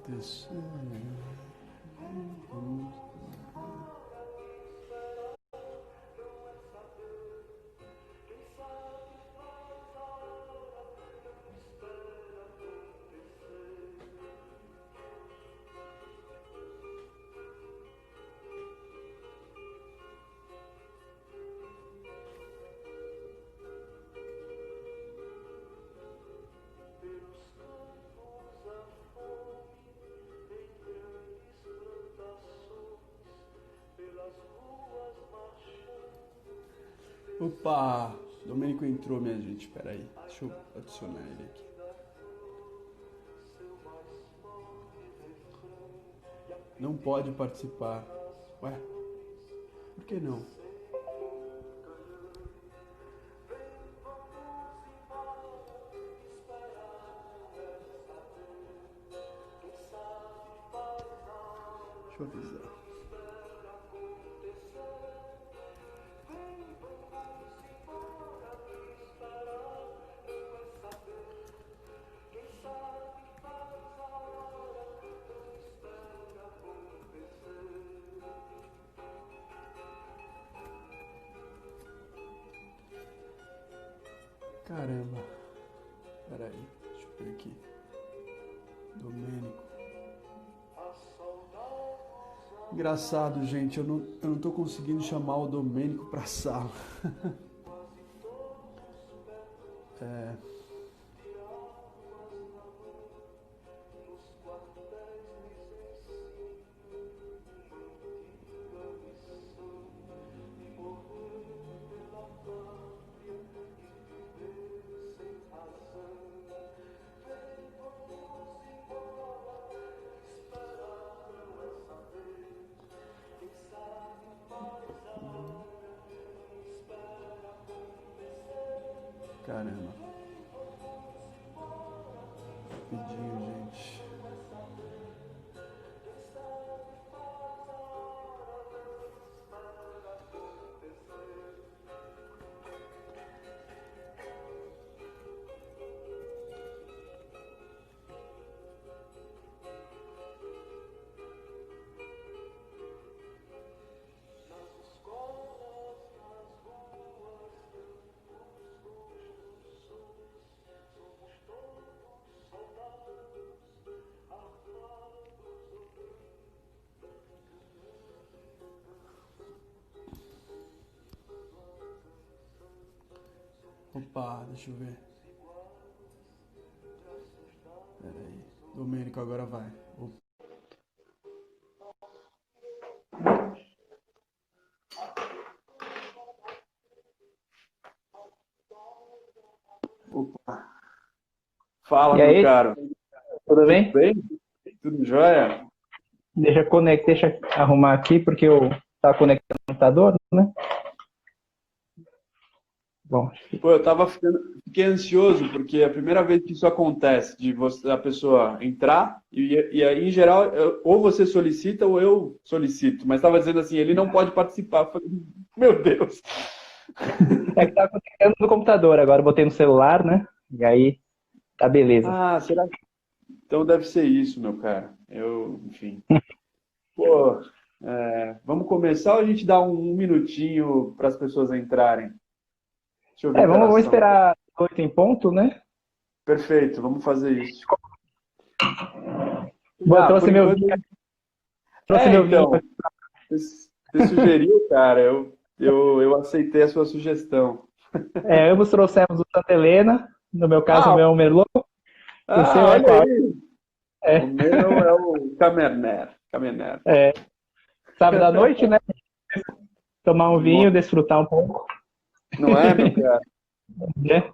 descer. Opa! Domênico entrou, minha gente. Espera aí. Deixa eu adicionar ele aqui. Não pode participar. Ué? Por que não? Deixa eu avisar. Caramba. Pera aí. Deixa eu ver aqui. Domênico. Engraçado, gente. Eu não tô conseguindo chamar o Domênico pra sala. É... Caramba. Rapidinho, gente. Opa, deixa eu ver. Pera aí. Domênico, agora vai. Opa. Fala, E meu aí, caro. tudo bem? Tudo bem? Tudo jóia? Deixa eu arrumar aqui, porque eu tava conectando o computador, né? Bom, Pô, fiquei ansioso, porque é a primeira vez que isso acontece, de a pessoa entrar, e aí, em geral, ou você solicita ou eu solicito, mas estava dizendo assim, ele não pode participar. Eu falei, meu Deus! é que tava conectando no computador, agora eu botei no celular, né? E aí, tá beleza. Ah, será que... Então deve ser isso, meu cara. Enfim. Pô, vamos começar ou a gente dá um minutinho para as pessoas entrarem? Deixa eu ver a Vamos interação. esperar 8 em ponto, né? Perfeito, vamos fazer isso. Bom, eu Por trouxe meu enquanto. vinho, trouxe meu vinho. Então, você sugeriu, cara, eu aceitei a sua sugestão. Ambos trouxemos o Santa Helena, no meu caso o Ah, meu é o Merlot, o seu é olha qual? aí! O meu é o Cabernet. Cabernet. Sábado à noite, né? Tomar um vinho, Nossa, desfrutar um pouco, não é, meu cara? né?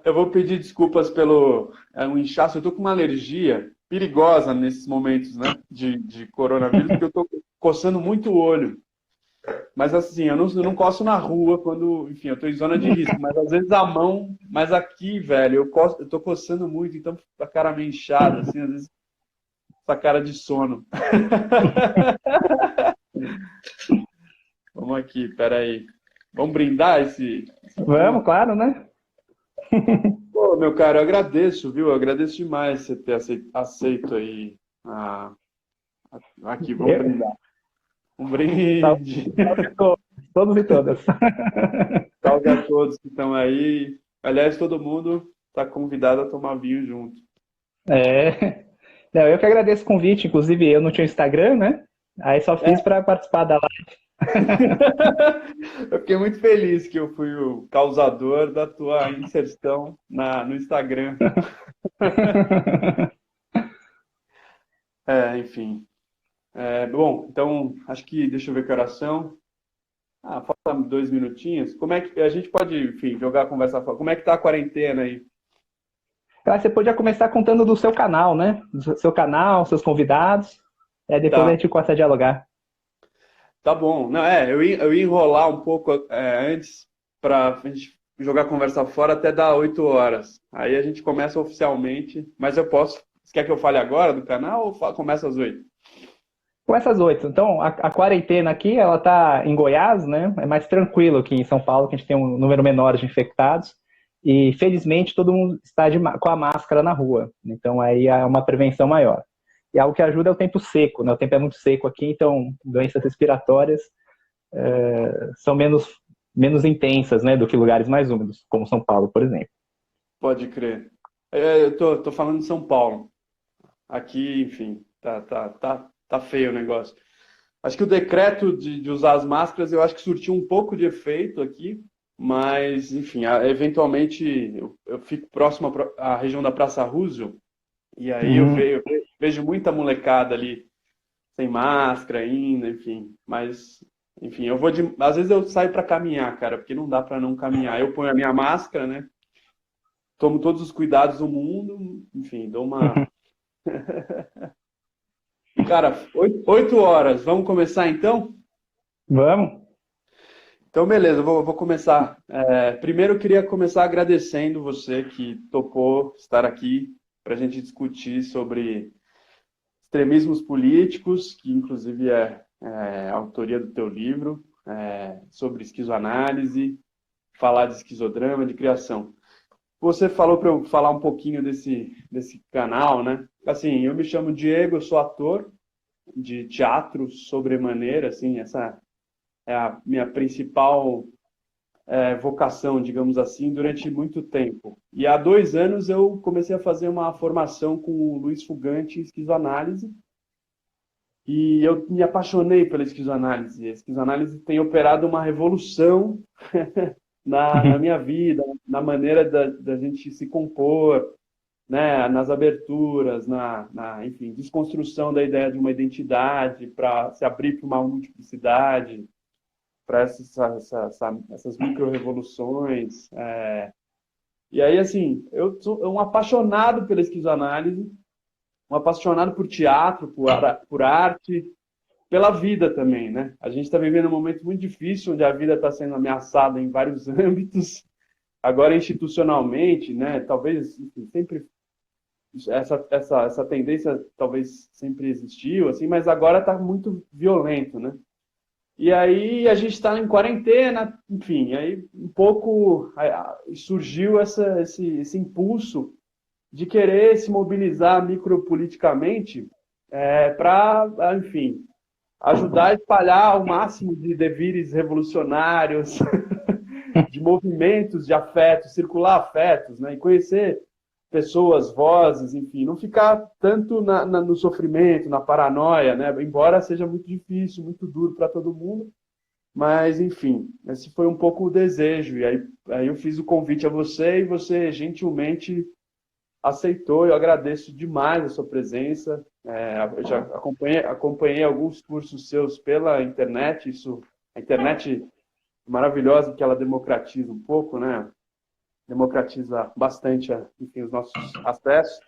Eu vou pedir desculpas pelo um inchaço. Eu tô com uma alergia perigosa nesses momentos, né, de coronavírus, porque eu tô coçando muito o olho. Mas assim, eu não coço na rua quando, enfim, eu tô em zona de risco, mas às vezes a mão, mas aqui, velho, eu tô coçando muito, então a cara meio inchada, assim, às vezes essa cara de sono. Vamos aqui, peraí. Vamos brindar esse Vamos, encontro? claro, né? Pô, meu cara, eu agradeço, viu? Eu agradeço demais você ter aceito aí Ah, aqui, vamos brindar. Um brinde. Salve a todos, todos e todas. Salve a todos que estão aí. Aliás, todo mundo está convidado a tomar vinho junto. Não, eu que agradeço o convite, inclusive eu não tinha Instagram, né? Aí só fiz para participar da live. Eu fiquei muito feliz que eu fui o causador da tua inserção no Instagram. Enfim. Bom, então, acho que, deixa eu ver que horas são. Falta 2 minutinhos. Como é que a gente pode, enfim, jogar a conversa fora? Como é que tá a quarentena aí? Você podia começar contando do seu canal, né? Do seu canal, seus convidados. Depois a Tá, gente começa a dialogar. tá bom. Não, eu ia enrolar um pouco antes para a gente jogar a conversa fora até dar 8 horas. Aí a gente começa oficialmente, mas eu posso. Você quer que eu fale agora do canal ou começa às 8? Começa às 8. Então, a quarentena aqui, ela tá em Goiás, né? É mais tranquilo aqui em São Paulo, que a gente tem um número menor de infectados. E, felizmente, todo mundo está com a máscara na rua. Então, aí é uma prevenção maior. E algo que ajuda é o tempo seco, né? O tempo é muito seco aqui, então doenças respiratórias são menos intensas, né? Do que lugares mais úmidos, como São Paulo, por exemplo. Pode crer. Eu tô falando de São Paulo. Aqui, enfim, tá feio o negócio. Acho que o decreto de usar as máscaras, eu acho que surtiu um pouco de efeito aqui, mas, enfim, eventualmente eu fico próximo à região da Praça Roosevelt, e aí eu vejo muita molecada ali sem máscara ainda, enfim. Mas, enfim, às vezes eu saio para caminhar, cara, porque não dá para não caminhar. Eu ponho a minha máscara, né? Tomo todos os cuidados do mundo, enfim, dou uma. Cara, 8 horas, vamos começar então? Vamos? Então, beleza, eu vou começar. Primeiro, eu queria começar agradecendo você que topou estar aqui para a gente discutir sobre extremismos políticos, que inclusive é a autoria do teu livro, sobre esquizoanálise, falar de esquizodrama, de criação. Você falou para eu falar um pouquinho desse canal, né? Assim, eu me chamo Diego, eu sou ator de teatro sobremaneira, assim, essa é a minha principal vocação, digamos assim, durante muito tempo. E há 2 anos eu comecei a fazer uma formação com o Luiz Fugante em esquizoanálise, e eu me apaixonei pela esquizoanálise. A esquizoanálise tem operado uma revolução na minha vida, na maneira da gente se compor, né, nas aberturas, enfim, desconstrução da ideia de uma identidade para se abrir para uma multiplicidade, para essas micro-revoluções. E aí, assim, eu sou um apaixonado pela esquizoanálise, um apaixonado por teatro, por arte, pela vida também, né? A gente está vivendo um momento muito difícil, onde a vida está sendo ameaçada em vários âmbitos, agora institucionalmente, né? Talvez, enfim, sempre essa tendência talvez sempre existiu, assim, mas agora está muito violento, né? E aí a gente está em quarentena, enfim, aí um pouco surgiu esse impulso de querer se mobilizar micropoliticamente para, enfim, ajudar a espalhar o máximo de devires revolucionários, de movimentos de afetos, circular afetos, né? E conhecer pessoas, vozes, enfim, não ficar tanto no sofrimento, na paranoia, né? Embora seja muito difícil, muito duro para todo mundo, mas, enfim, esse foi um pouco o desejo. E aí eu fiz o convite a você e você gentilmente aceitou. Eu agradeço demais a sua presença. Eu já acompanhei alguns cursos seus pela internet. A internet maravilhosa, que ela democratiza um pouco, né? Democratiza bastante, enfim, os nossos acessos.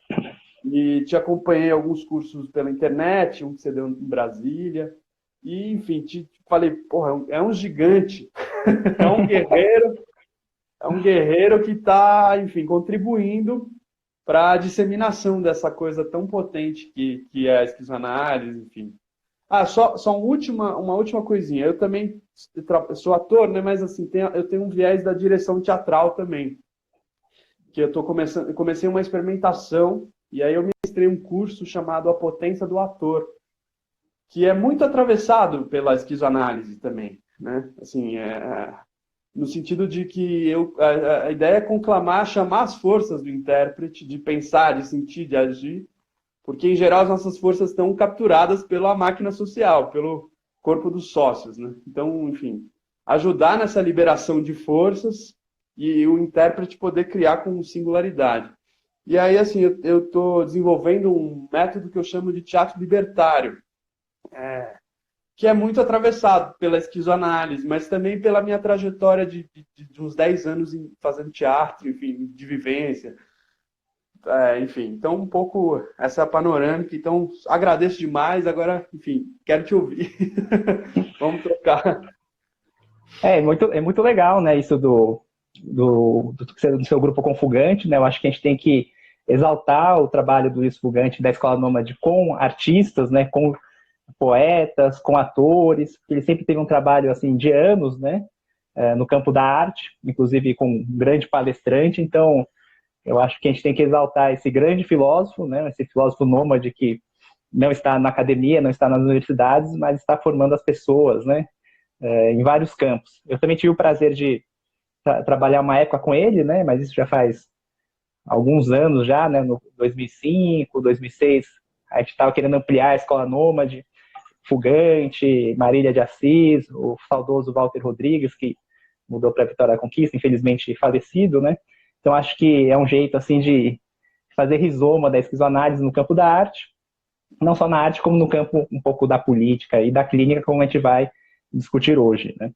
E te acompanhei alguns cursos pela internet, um que você deu em Brasília. E, enfim, te falei, porra, é um gigante, é um guerreiro que está, enfim, contribuindo para a disseminação dessa coisa tão potente que é a esquizoanálise, enfim. Só uma última coisinha. Eu também sou ator, né? Mas assim, eu tenho um viés da direção teatral também. Que eu comecei uma experimentação, e aí eu me ministrei um curso chamado A Potência do Ator, que é muito atravessado pela esquizoanálise também, né? Assim, no sentido de que a ideia é conclamar, chamar as forças do intérprete de pensar, de sentir, de agir, porque, em geral, as nossas forças estão capturadas pela máquina social, pelo corpo dos sócios, né? Então, enfim, ajudar nessa liberação de forças e o intérprete poder criar com singularidade. E aí, assim, eu estou desenvolvendo um método que eu chamo de teatro libertário, que é muito atravessado pela esquizoanálise, mas também pela minha trajetória de uns 10 anos fazendo teatro, enfim, de vivência. Enfim, então um pouco essa panorâmica. Então, agradeço demais. Agora, enfim, quero te ouvir. Vamos trocar. É muito legal, né, isso do seu grupo com Fugante, né? Eu acho que a gente tem que exaltar o trabalho do Luiz Fugante da Escola Nômade com artistas, né, com poetas, com atores, que ele sempre teve um trabalho assim de anos, né, no campo da arte, inclusive com um grande palestrante. Então, eu acho que a gente tem que exaltar esse grande filósofo, né, esse filósofo nômade que não está na academia, não está nas universidades, mas está formando as pessoas, né, em vários campos. Eu também tive o prazer de trabalhar uma época com ele, né, mas isso já faz alguns anos já, né, no 2005, 2006, a gente estava querendo ampliar a Escola Nômade, Fugante, Marília de Assis, o saudoso Walter Rodrigues, que mudou para a Vitória da Conquista, infelizmente falecido, né? Então acho que é um jeito assim de fazer rizoma da esquizoanálise no campo da arte, não só na arte, como no campo um pouco da política e da clínica, como a gente vai discutir hoje, né?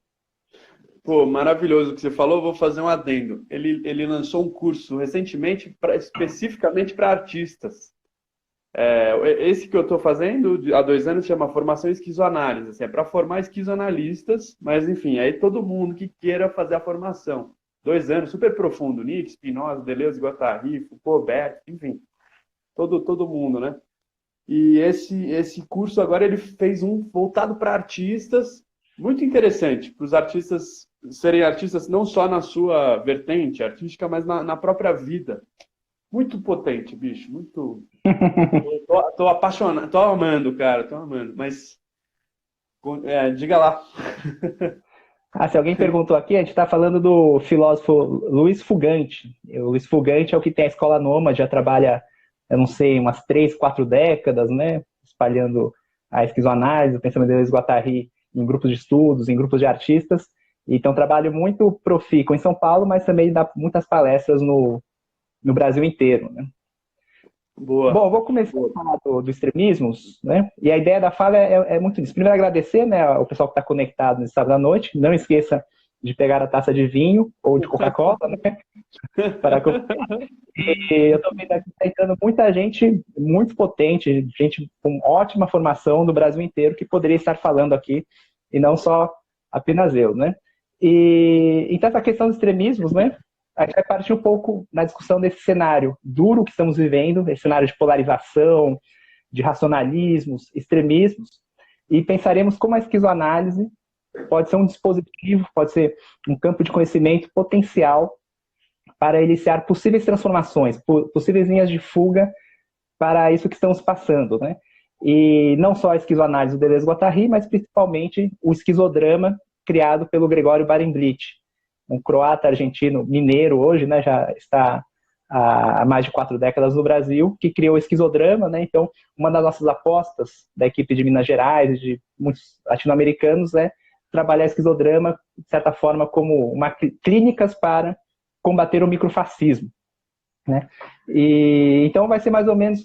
Pô, maravilhoso o que você falou. Vou fazer um adendo. Ele lançou um curso recentemente, especificamente para artistas. Esse que eu estou fazendo há 2 anos chama Formação Esquizoanálise. Assim, é para formar esquizoanalistas, mas enfim, aí todo mundo que queira fazer a formação. 2 anos, super profundo. Nietzsche, Spinoza, Deleuze, Guattari, Foucault, Beck, enfim, todo mundo, né? E esse curso agora ele fez um voltado para artistas, muito interessante, para os artistas serem artistas não só na sua vertente artística, mas na própria vida. Muito potente, bicho, muito. Tô apaixonado, tô amando, cara, tô amando. Mas diga lá. Se alguém perguntou aqui, a gente está falando do filósofo Luiz Fugante. O Luiz Fugante é o que tem a Escola Nômade, já trabalha, eu não sei, umas 3, 4 décadas, né? Espalhando a esquizoanálise, o pensamento de Deleuze e Guattari em grupos de estudos, em grupos de artistas. Então, trabalho muito profícuo em São Paulo, mas também dá muitas palestras no Brasil inteiro, né? Boa. Bom, vou começar a falar do extremismos, né? E a ideia da fala é muito isso. Primeiro, agradecer, né, ao pessoal que está conectado nesse sábado à noite. Não esqueça de pegar a taça de vinho ou de Coca-Cola, né? E eu estou vendo aqui que está entrando muita gente muito potente, gente com ótima formação do Brasil inteiro, que poderia estar falando aqui, e não só apenas eu, né? E então, essa questão dos extremismos, né? A gente vai partir um pouco na discussão desse cenário duro que estamos vivendo, esse cenário de polarização, de racionalismos, extremismos, e pensaremos como a esquizoanálise pode ser um dispositivo, pode ser um campo de conhecimento potencial para iniciar possíveis transformações, possíveis linhas de fuga para isso que estamos passando, né? E não só a esquizoanálise do Deleuze e Guattari, mas principalmente o esquizodrama criado pelo Gregório Barenblit, um croata argentino mineiro hoje, né, já está há mais de 4 décadas no Brasil, que criou o esquizodrama, né? Então, uma das nossas apostas da equipe de Minas Gerais, de muitos latino-americanos, é trabalhar esquizodrama, de certa forma, como clínicas para combater o microfascismo, né? E então vai ser mais ou menos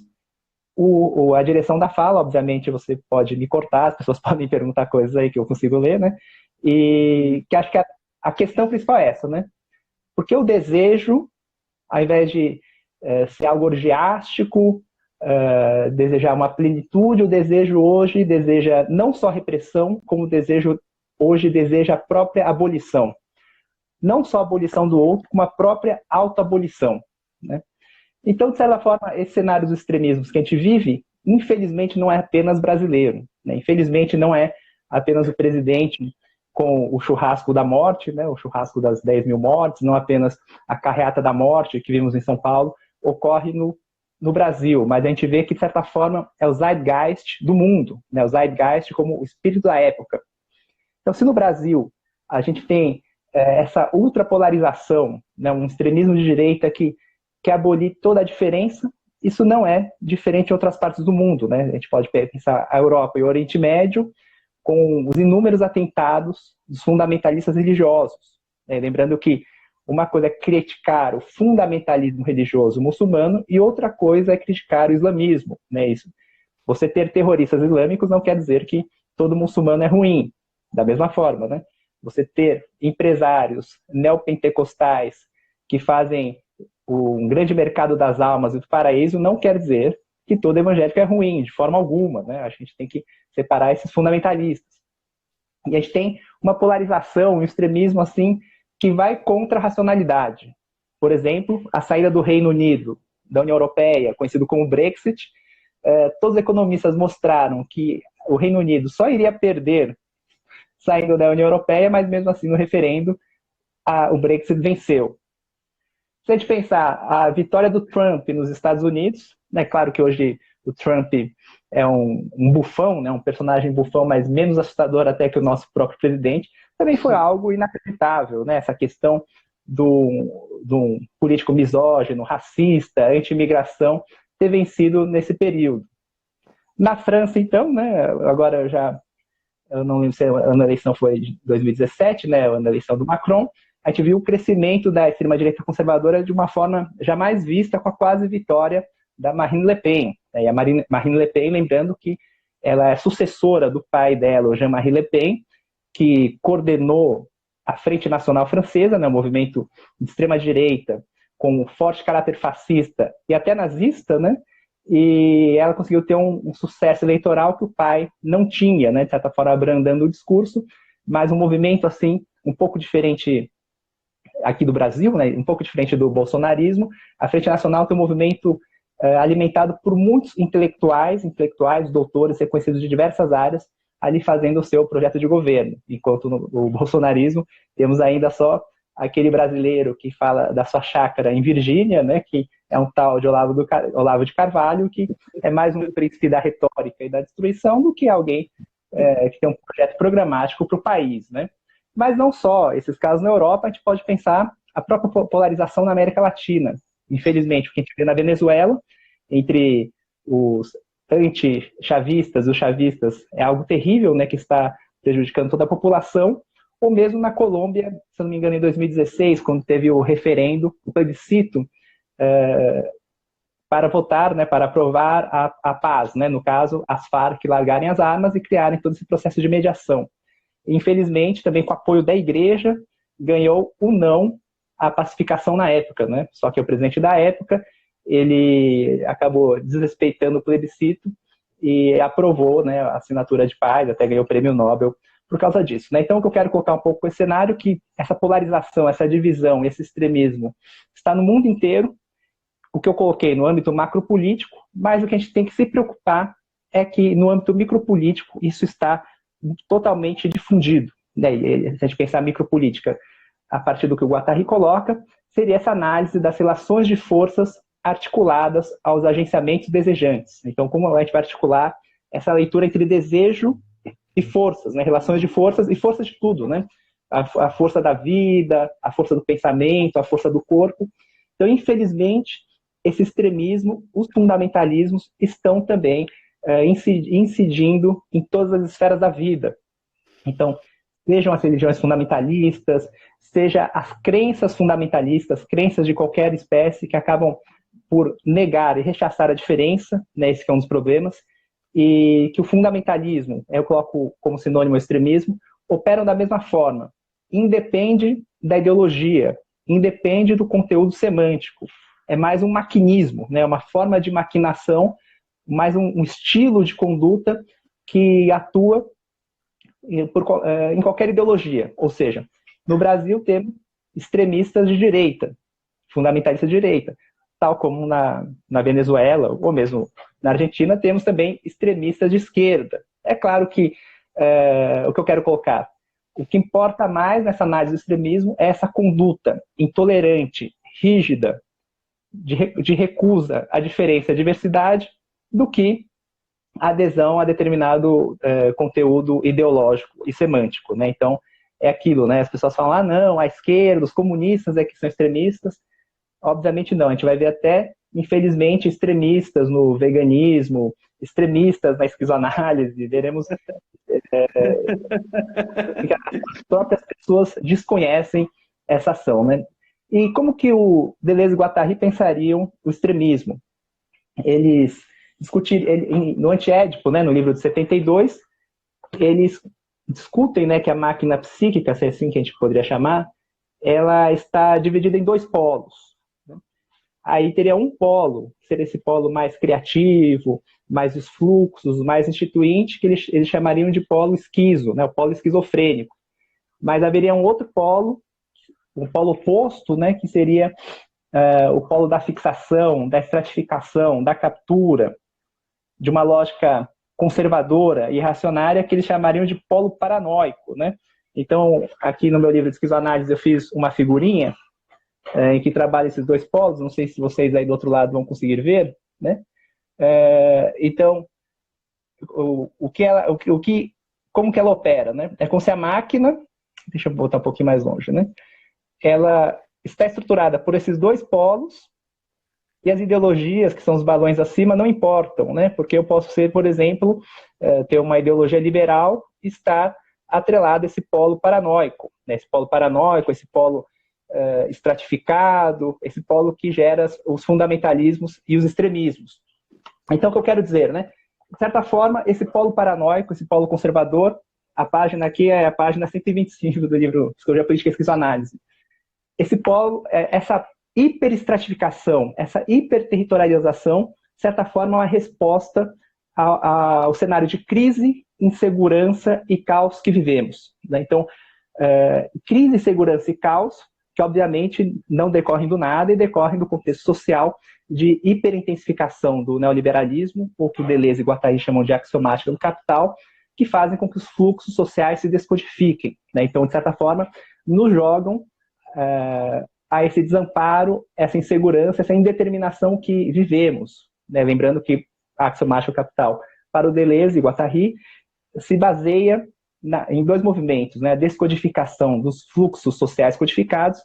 a direção da fala. Obviamente você pode me cortar, as pessoas podem perguntar coisas aí que eu consigo ler, né? E que acho que a questão principal é essa, né? Porque o desejo, ao invés de ser algo orgiástico, desejar uma plenitude, o desejo hoje deseja não só repressão, como o desejo hoje deseja a própria abolição. Não só a abolição do outro, como a própria autoabolição, né? Então, de certa forma, esse cenário dos extremismos que a gente vive, infelizmente, não é apenas brasileiro, né? Infelizmente, não é apenas o presidente com o churrasco da morte, né? O churrasco das 10 mil mortes, não apenas a carreata da morte que vimos em São Paulo, ocorre no no Brasil, mas a gente vê que, de certa forma, é o zeitgeist do mundo, né? O zeitgeist como o espírito da época. Então, se no Brasil a gente tem essa ultrapolarização, né, um extremismo de direita que quer abolir toda a diferença, isso não é diferente em outras partes do mundo, né? A gente pode pensar a Europa e o Oriente Médio com os inúmeros atentados dos fundamentalistas religiosos, né? Lembrando que uma coisa é criticar o fundamentalismo religioso muçulmano e outra coisa é criticar o islamismo, né? Isso. Você ter terroristas islâmicos não quer dizer que todo muçulmano é ruim, da mesma forma, né? Você ter empresários neopentecostais que fazem um grande mercado das almas e do paraíso não quer dizer que todo evangélico é ruim, de forma alguma, né? A gente tem que separar esses fundamentalistas. E a gente tem uma polarização, um extremismo assim, que vai contra a racionalidade. Por exemplo, a saída do Reino Unido da União Europeia, conhecido como Brexit, todos os economistas mostraram que o Reino Unido só iria perder saindo da União Europeia, mas mesmo assim no referendo o Brexit venceu. Se a gente pensar a vitória do Trump nos Estados Unidos, é claro que hoje o Trump é um bufão, né, um personagem bufão, mas menos assustador até que o nosso próprio presidente, também foi algo inacreditável, né, essa questão do político misógino, racista, anti-imigração, ter vencido nesse período. Na França, então, né, agora eu não lembro se a eleição foi de 2017, né, a eleição do Macron, a gente viu o crescimento da extrema-direita conservadora de uma forma jamais vista com a quase vitória da Marine Le Pen. E a Marine Le Pen, lembrando que ela é sucessora do pai dela, o Jean-Marie Le Pen, que coordenou a Frente Nacional Francesa, né, um movimento de extrema-direita com um forte caráter fascista e até nazista, né? E ela conseguiu ter um sucesso eleitoral que o pai não tinha, né? De certa forma, abrandando o discurso, mas um movimento assim um pouco diferente aqui do Brasil, né, um pouco diferente do bolsonarismo. A Frente Nacional tem um movimento alimentado por muitos intelectuais, doutores reconhecidos de diversas áreas, ali fazendo o seu projeto de governo, enquanto no bolsonarismo temos ainda só aquele brasileiro que fala da sua chácara em Virgínia, né, que é um tal de Olavo de Carvalho, que é mais um príncipe da retórica e da destruição do que alguém que tem um projeto programático para o país, né? Mas não só esses casos na Europa, a gente pode pensar a própria polarização na América Latina. Infelizmente, o que a gente vê na Venezuela, entre os anti-chavistas e os chavistas, é algo terrível, né, que está prejudicando toda a população, ou mesmo na Colômbia, se não me engano, em 2016, quando teve o referendo, o plebiscito, para votar, né, para aprovar a paz, né, no caso, as Farc largarem as armas e criarem todo esse processo de mediação. Infelizmente, também com o apoio da igreja, ganhou o não à pacificação na época, né? Só que o presidente da época, ele acabou desrespeitando o plebiscito e aprovou, né, a assinatura de paz, até ganhou o prêmio Nobel por causa disso, né? Então, o que eu quero colocar um pouco com esse cenário, que essa polarização, essa divisão, esse extremismo está no mundo inteiro. O que eu coloquei no âmbito macropolítico, mas o que a gente tem que se preocupar é que no âmbito micropolítico isso está totalmente difundido, né? E se a gente pensar micropolítica a partir do que o Guattari coloca, seria essa análise das relações de forças articuladas aos agenciamentos desejantes. Então, como a gente vai articular essa leitura entre desejo e forças, né? Relações de forças e força de tudo, né? A força da vida, a força do pensamento, a força do corpo. Então, infelizmente, esse extremismo, os fundamentalismos estão também incidindo em todas as esferas da vida. Então, sejam as religiões fundamentalistas, seja as crenças fundamentalistas, crenças de qualquer espécie que acabam por negar e rechaçar a diferença, né, esse que é um dos problemas, e que o fundamentalismo, eu coloco como sinônimo ao extremismo, operam da mesma forma, independe da ideologia, independe do conteúdo semântico, é mais um maquinismo, né, uma forma de maquinação, mais um estilo de conduta que atua em qualquer ideologia. Ou seja, no Brasil temos extremistas de direita, fundamentalistas de direita, tal como na Venezuela, ou mesmo na Argentina, temos também extremistas de esquerda. É claro que o que eu quero colocar, o que importa mais nessa análise do extremismo é essa conduta intolerante, rígida, de recusa à diferença e à diversidade do que adesão a determinado conteúdo ideológico e semântico, né? Então, é aquilo, né? As pessoas falam, não, a esquerda, os comunistas é que são extremistas. Obviamente não, a gente vai ver até, infelizmente, extremistas no veganismo, extremistas na esquizoanálise, veremos que as próprias pessoas desconhecem essa ação, né? E como que o Deleuze e Guattari pensariam o extremismo? Eles discutiram, no Antiédipo, né, no livro de 72, eles discutem, né, que a máquina psíquica, se é assim que a gente poderia chamar, ela está dividida em dois polos. Né? Aí teria um polo, que seria esse polo mais criativo, mais os fluxos, mais instituinte, que eles chamariam de polo esquizo, né, o polo esquizofrênico. Mas haveria um outro polo, um polo oposto, né, que seria o polo da fixação, da estratificação, da captura, de uma lógica conservadora e reacionária que eles chamariam de polo paranoico, né? Então, aqui no meu livro de esquizoanálise eu fiz uma figurinha em que trabalha esses dois polos, não sei se vocês aí do outro lado vão conseguir ver, né? Então, como que ela opera, né? É como se a máquina, deixa eu botar um pouquinho mais longe, né? Ela está estruturada por esses dois polos e as ideologias, que são os balões acima, não importam, né? Porque eu posso ser, por exemplo, ter uma ideologia liberal e estar atrelado a esse polo paranoico, né? Esse polo paranoico, esse polo estratificado, esse polo que gera os fundamentalismos e os extremismos. Então, o que eu quero dizer, né? De certa forma, esse polo paranoico, esse polo conservador, a página aqui é a página 125 do livro Psicologia Política e Esquizoanálise. Esse polo, essa hiperestratificação, essa hiperterritorialização, de certa forma, é uma resposta ao cenário de crise, insegurança e caos que vivemos. Né? Então, crise, insegurança e caos, que obviamente não decorrem do nada e decorrem do contexto social de hiperintensificação do neoliberalismo, ou que o Deleuze e Guattari chamam de axiomática do capital, que fazem com que os fluxos sociais se descodifiquem. Né? Então, de certa forma, nos jogam a esse desamparo, essa insegurança, essa indeterminação que vivemos. Né? Lembrando que a axiomática do capital, para o Deleuze e Guattari, se baseia em dois movimentos, né? A descodificação dos fluxos sociais codificados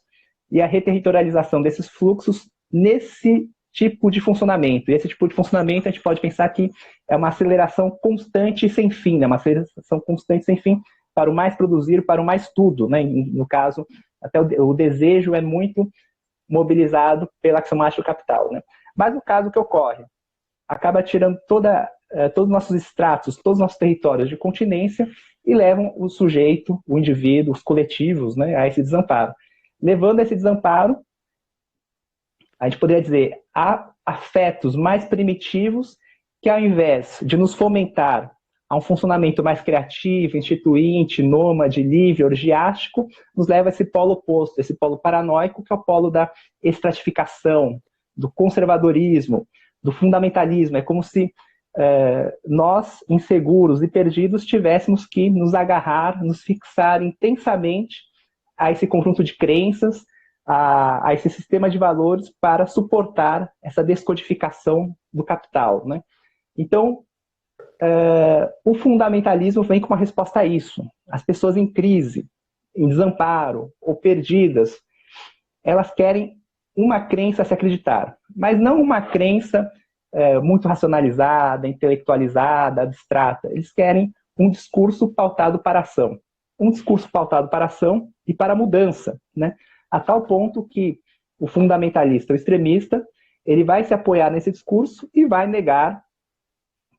e a reterritorialização desses fluxos nesse tipo de funcionamento. E esse tipo de funcionamento a gente pode pensar que é uma aceleração constante e sem fim, né? Uma aceleração constante e sem fim para o mais produzir, para o mais tudo. Né? No caso, até o desejo é muito mobilizado pela axiomática do capital. Né? Mas no caso que ocorre, acaba tirando todos os nossos estratos, todos os nossos territórios de continência e levam o sujeito, o indivíduo, os coletivos, né, a esse desamparo. Levando a esse desamparo, a gente poderia dizer, há afetos mais primitivos que, ao invés de nos fomentar a um funcionamento mais criativo, instituinte, nômade, livre, orgiástico, nos leva a esse polo oposto, esse polo paranoico, que é o polo da estratificação, do conservadorismo, do fundamentalismo. É como se nós, inseguros e perdidos, tivéssemos que nos agarrar, nos fixar intensamente a esse conjunto de crenças, a esse sistema de valores para suportar essa descodificação do capital. Né? Então, o fundamentalismo vem com uma resposta a isso. As pessoas em crise, em desamparo ou perdidas, elas querem uma crença a se acreditar, mas não uma crença muito racionalizada, intelectualizada, abstrata. Eles querem um discurso pautado para a ação. Um discurso pautado para a ação e para a mudança, né? A tal ponto que o fundamentalista, o extremista, ele vai se apoiar nesse discurso e vai negar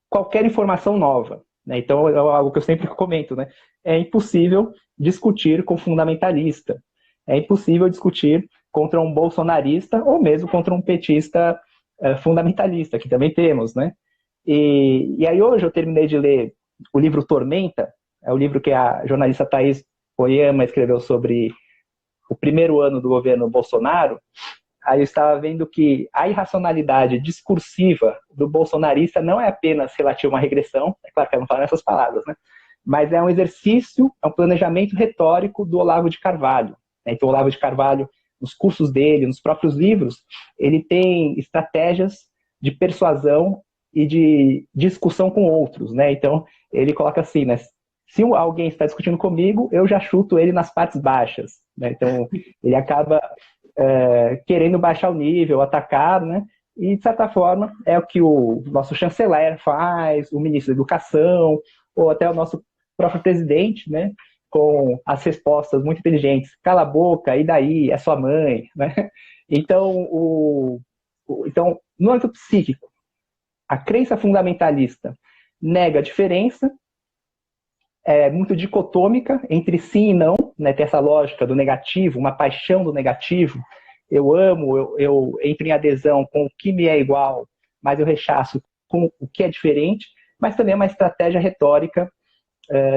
qualquer informação nova. Né? Então, é algo que eu sempre comento, né? É impossível discutir com fundamentalista. É impossível discutir contra um bolsonarista ou mesmo contra um petista fundamentalista, que também temos, né? E aí hoje eu terminei de ler o livro Tormenta, é o livro que a jornalista Thaís Oyama escreveu sobre o primeiro ano do governo Bolsonaro. Aí eu estava vendo que a irracionalidade discursiva do bolsonarista não é apenas relativa a uma regressão, é claro que ela não fala nessas palavras, né? Mas é um exercício, é um planejamento retórico do Olavo de Carvalho. Então o Olavo de Carvalho nos cursos dele, nos próprios livros, ele tem estratégias de persuasão e de discussão com outros, né? Então, ele coloca assim, né? Se alguém está discutindo comigo, eu já chuto ele nas partes baixas, né? Então, ele acaba querendo baixar o nível, atacar, né? E, de certa forma, é o que o nosso chanceler faz, o ministro da Educação, ou até o nosso próprio presidente, né? Com as respostas muito inteligentes. Cala a boca, e daí? É sua mãe, né? Então, então, no âmbito psíquico, a crença fundamentalista nega a diferença, é muito dicotômica entre sim e não, né? Tem essa lógica do negativo, uma paixão do negativo. Eu amo, eu entro em adesão com o que me é igual, mas eu rechaço com o que é diferente, mas também é uma estratégia retórica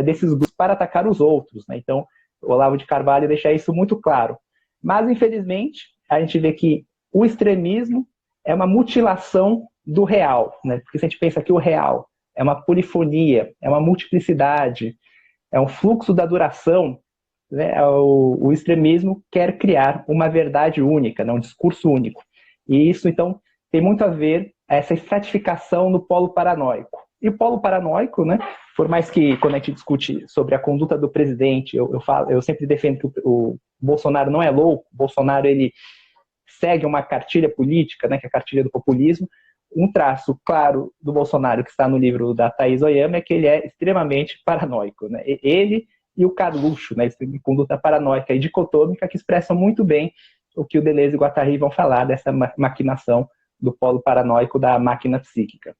desses grupos para atacar os outros, né? Então, o Olavo de Carvalho deixa isso muito claro. Mas, infelizmente, a gente vê que o extremismo é uma mutilação do real, né? Porque se a gente pensa que o real é uma polifonia, é uma multiplicidade, é um fluxo da duração, né? O extremismo quer criar uma verdade única, né? Um discurso único. E isso, então, tem muito a ver essa estratificação no polo paranoico. E o polo paranoico, né? Por mais que, quando a gente discute sobre a conduta do presidente, eu sempre defendo que o Bolsonaro não é louco, o Bolsonaro ele segue uma cartilha política, né? Que é a cartilha do populismo. Um traço claro do Bolsonaro, que está no livro da Thaís Oyama, é que ele é extremamente paranoico, né? Ele e o Carluxo, né? Isso de conduta paranoica e dicotômica, que expressam muito bem o que o Deleuze e o Guattari vão falar dessa maquinação do polo paranoico da máquina psíquica.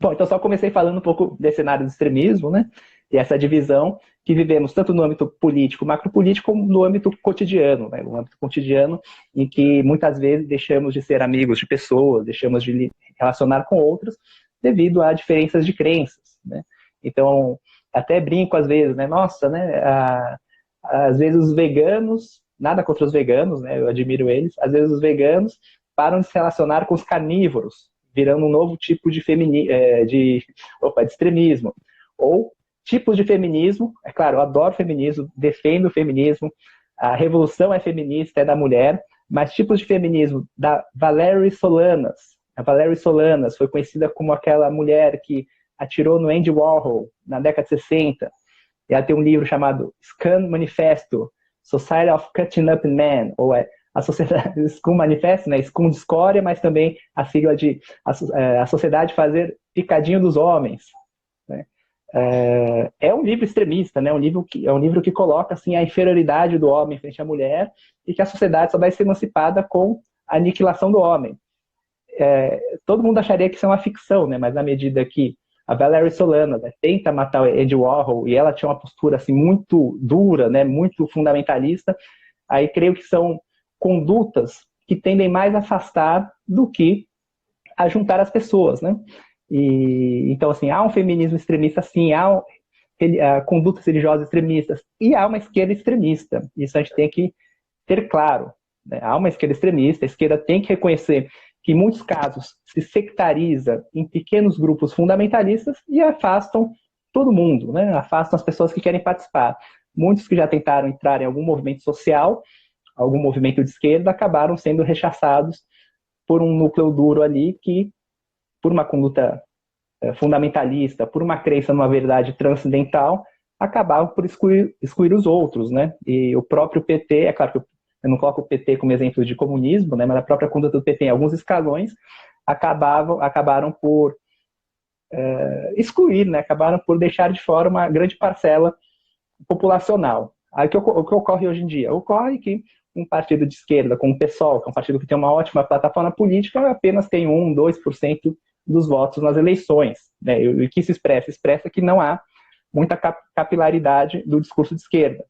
Bom, então só comecei falando um pouco desse cenário do extremismo, né? E essa divisão que vivemos tanto no âmbito político, macropolítico, como no âmbito cotidiano, né? No âmbito cotidiano, em que muitas vezes deixamos de ser amigos de pessoas, deixamos de relacionar com outros, devido a diferenças de crenças, né? Então, até brinco às vezes, né? Nossa, né? Às vezes os veganos, nada contra os veganos, né? Eu admiro eles, às vezes os veganos param de se relacionar com os carnívoros, virando um novo tipo de extremismo. Ou tipos de feminismo, é claro, eu adoro feminismo, defendo o feminismo, a revolução é feminista, é da mulher, mas tipos de feminismo da Valerie Solanas. A Valerie Solanas foi conhecida como aquela mulher que atirou no Andy Warhol na década de 60. E ela tem um livro chamado Scum Manifesto, Society of Cutting Up Men, ou a sociedade Scum Manifesto, né? Scum de escória, mas também a sigla de a sociedade fazer picadinho dos homens, né? É um livro extremista, né? É um livro que coloca assim, a inferioridade do homem frente à mulher e que a sociedade só vai ser emancipada com a aniquilação do homem. Todo mundo acharia que isso é uma ficção, né? Mas na medida que a Valerie Solanas, né, tenta matar o Andy Warhol e ela tinha uma postura assim, muito dura, né? Muito fundamentalista, aí creio que são condutas que tendem mais a afastar do que a juntar as pessoas, né? E, então, assim, há um feminismo extremista, sim, há condutas religiosas extremistas e há uma esquerda extremista. Isso a gente tem que ter claro, né? Há uma esquerda extremista, a esquerda tem que reconhecer que, em muitos casos, se sectariza em pequenos grupos fundamentalistas e afastam todo mundo, né? Afastam as pessoas que querem participar. Muitos que já tentaram entrar em algum movimento social, algum movimento de esquerda, acabaram sendo rechaçados por um núcleo duro ali que, por uma conduta fundamentalista, por uma crença numa verdade transcendental, acabavam por excluir os outros, né? E o próprio PT, é claro que eu não coloco o PT como exemplo de comunismo, né? Mas a própria conduta do PT em alguns escalões acabaram por excluir, né? Acabaram por deixar de fora uma grande parcela populacional. Aí o que ocorre hoje em dia? Ocorre que um partido de esquerda, como o PSOL, que é um partido que tem uma ótima plataforma política, apenas tem 1, 2% dos votos nas eleições, né? E o que se expressa? Expressa que não há muita capilaridade do discurso de esquerda.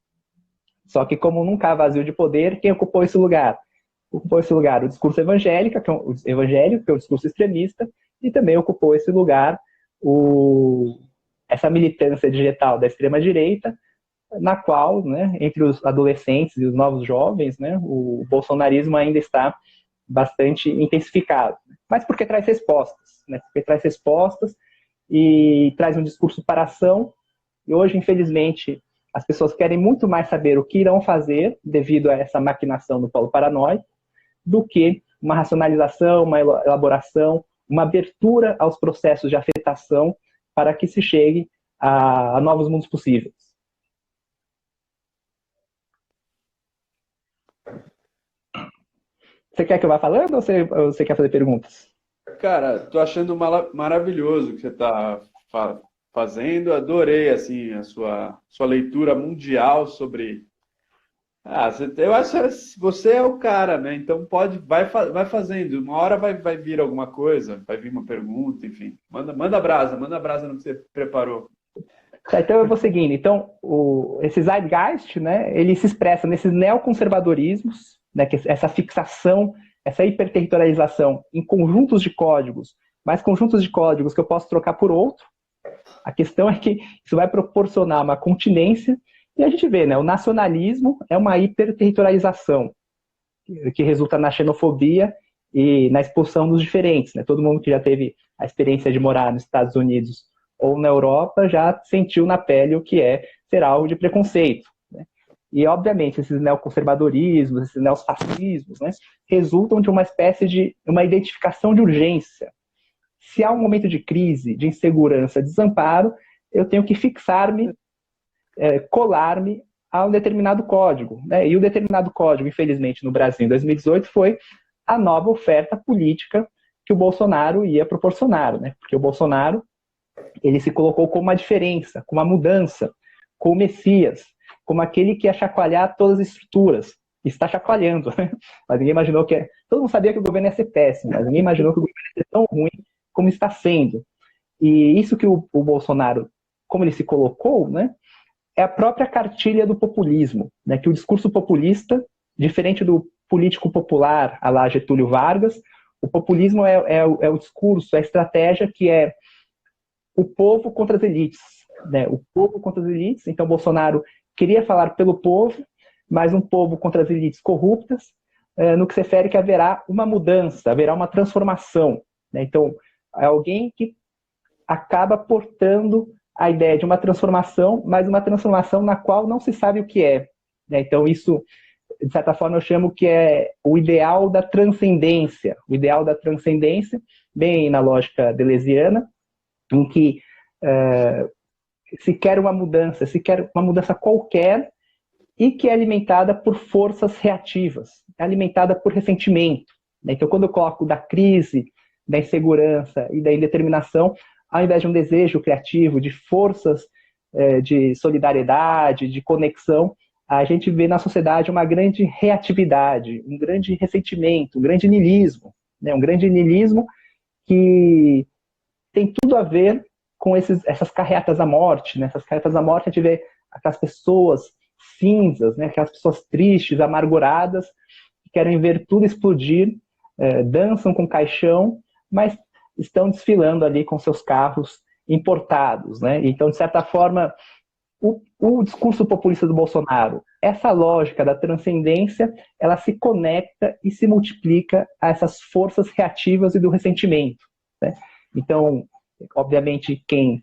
Só que, como nunca há vazio de poder, quem ocupou esse lugar? Ocupou esse lugar o discurso evangélico, que é o discurso extremista, e também ocupou esse lugar essa militância digital da extrema-direita, na qual, né, entre os adolescentes e os novos jovens, né, o bolsonarismo ainda está bastante intensificado. Mas porque traz respostas, né? Porque traz respostas e traz um discurso para a ação. E hoje, infelizmente, As pessoas querem muito mais saber o que irão fazer devido a essa maquinação do polo paranoico do que uma racionalização, uma elaboração, uma abertura aos processos de afetação para que se chegue a novos mundos possíveis. Você quer que eu vá falando ou você quer fazer perguntas? Cara, tô achando maravilhoso o que você está fazendo. Adorei assim a sua leitura mundial sobre. Eu acho que você é o cara, né? Então vai fazendo. Uma hora vai vir alguma coisa, vai vir uma pergunta, enfim. Manda brasa no que você preparou. Tá, então eu vou seguindo. Então, esse Zeitgeist, né, ele se expressa nesses neoconservadorismos, né, que essa fixação, essa hiperterritorialização em conjuntos de códigos, mas conjuntos de códigos que eu posso trocar por outro. A questão é que isso vai proporcionar uma continência, e a gente vê, né, o nacionalismo é uma hiperterritorialização, que resulta na xenofobia e na expulsão dos diferentes. Né? Todo mundo que já teve a experiência de morar nos Estados Unidos ou na Europa já sentiu na pele o que é ser alvo de preconceito. Né? E, obviamente, esses neoconservadorismos, esses neofascismos, né, resultam de uma espécie de uma identificação de urgência. Se há um momento de crise, de insegurança, desamparo, eu tenho que fixar-me, colar-me a um determinado código. Né? E o determinado código, infelizmente, no Brasil, em 2018, foi a nova oferta política que o Bolsonaro ia proporcionar. Né? Porque o Bolsonaro ele se colocou como uma diferença, como uma mudança, como o Messias, como aquele que ia chacoalhar todas as estruturas. E está chacoalhando, né? Mas ninguém imaginou que... Todo mundo sabia que o governo ia ser péssimo, mas ninguém imaginou que o governo ia ser tão ruim como está sendo. E isso que o Bolsonaro, como ele se colocou, né, é a própria cartilha do populismo, né, que o discurso populista, diferente do político popular, à la Getúlio Vargas, o populismo é o discurso, é a estratégia que é o povo contra as elites. Né? O povo contra as elites. Então, Bolsonaro queria falar pelo povo, mas um povo contra as elites corruptas, no que se refere que haverá uma mudança, haverá uma transformação. Né? Então, é alguém que acaba portando a ideia de uma transformação, mas uma transformação na qual não se sabe o que é. Né? Então, isso, de certa forma, eu chamo que é o ideal da transcendência. O ideal da transcendência, bem na lógica deleuziana, em que se quer uma mudança qualquer e que é alimentada por forças reativas, é alimentada por ressentimento. Né? Então, quando eu coloco da crise, da insegurança e da indeterminação, ao invés de um desejo criativo, de forças de solidariedade, de conexão, a gente vê na sociedade uma grande reatividade, um grande ressentimento, um grande niilismo. Né? Um grande niilismo que tem tudo a ver com essas carreatas à morte. Né? Essas carreatas à morte, a gente vê aquelas pessoas cinzas, né? Aquelas pessoas tristes, amarguradas, que querem ver tudo explodir, dançam com caixão, mas estão desfilando ali com seus carros importados. Né? Então, de certa forma, o discurso populista do Bolsonaro, essa lógica da transcendência, ela se conecta e se multiplica a essas forças reativas e do ressentimento. Né? Então, obviamente, quem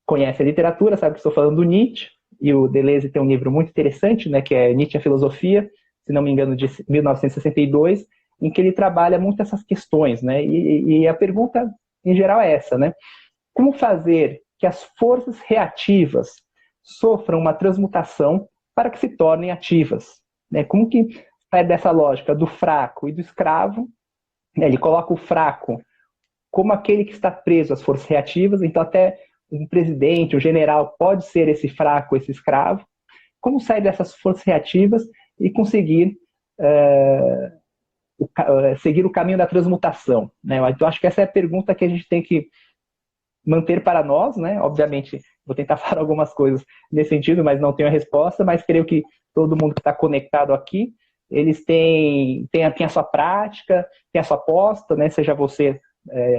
conhece a literatura sabe que estou falando do Nietzsche, e o Deleuze tem um livro muito interessante, né, que é Nietzsche e a Filosofia, se não me engano, de 1962, em que ele trabalha muito essas questões. Né? E a pergunta, em geral, é essa. Né? Como fazer que as forças reativas sofram uma transmutação para que se tornem ativas? Né? Como que sai dessa lógica do fraco e do escravo? Né? Ele coloca o fraco como aquele que está preso às forças reativas, então até um presidente, um general pode ser esse fraco, esse escravo. Como sair dessas forças reativas e conseguir seguir o caminho da transmutação? Né? Então acho que essa é a pergunta que a gente tem que manter para nós. Né? Obviamente, vou tentar falar algumas coisas nesse sentido, mas não tenho a resposta, mas creio que todo mundo que está conectado aqui, eles têm a sua prática, tem a sua aposta, né? Seja você,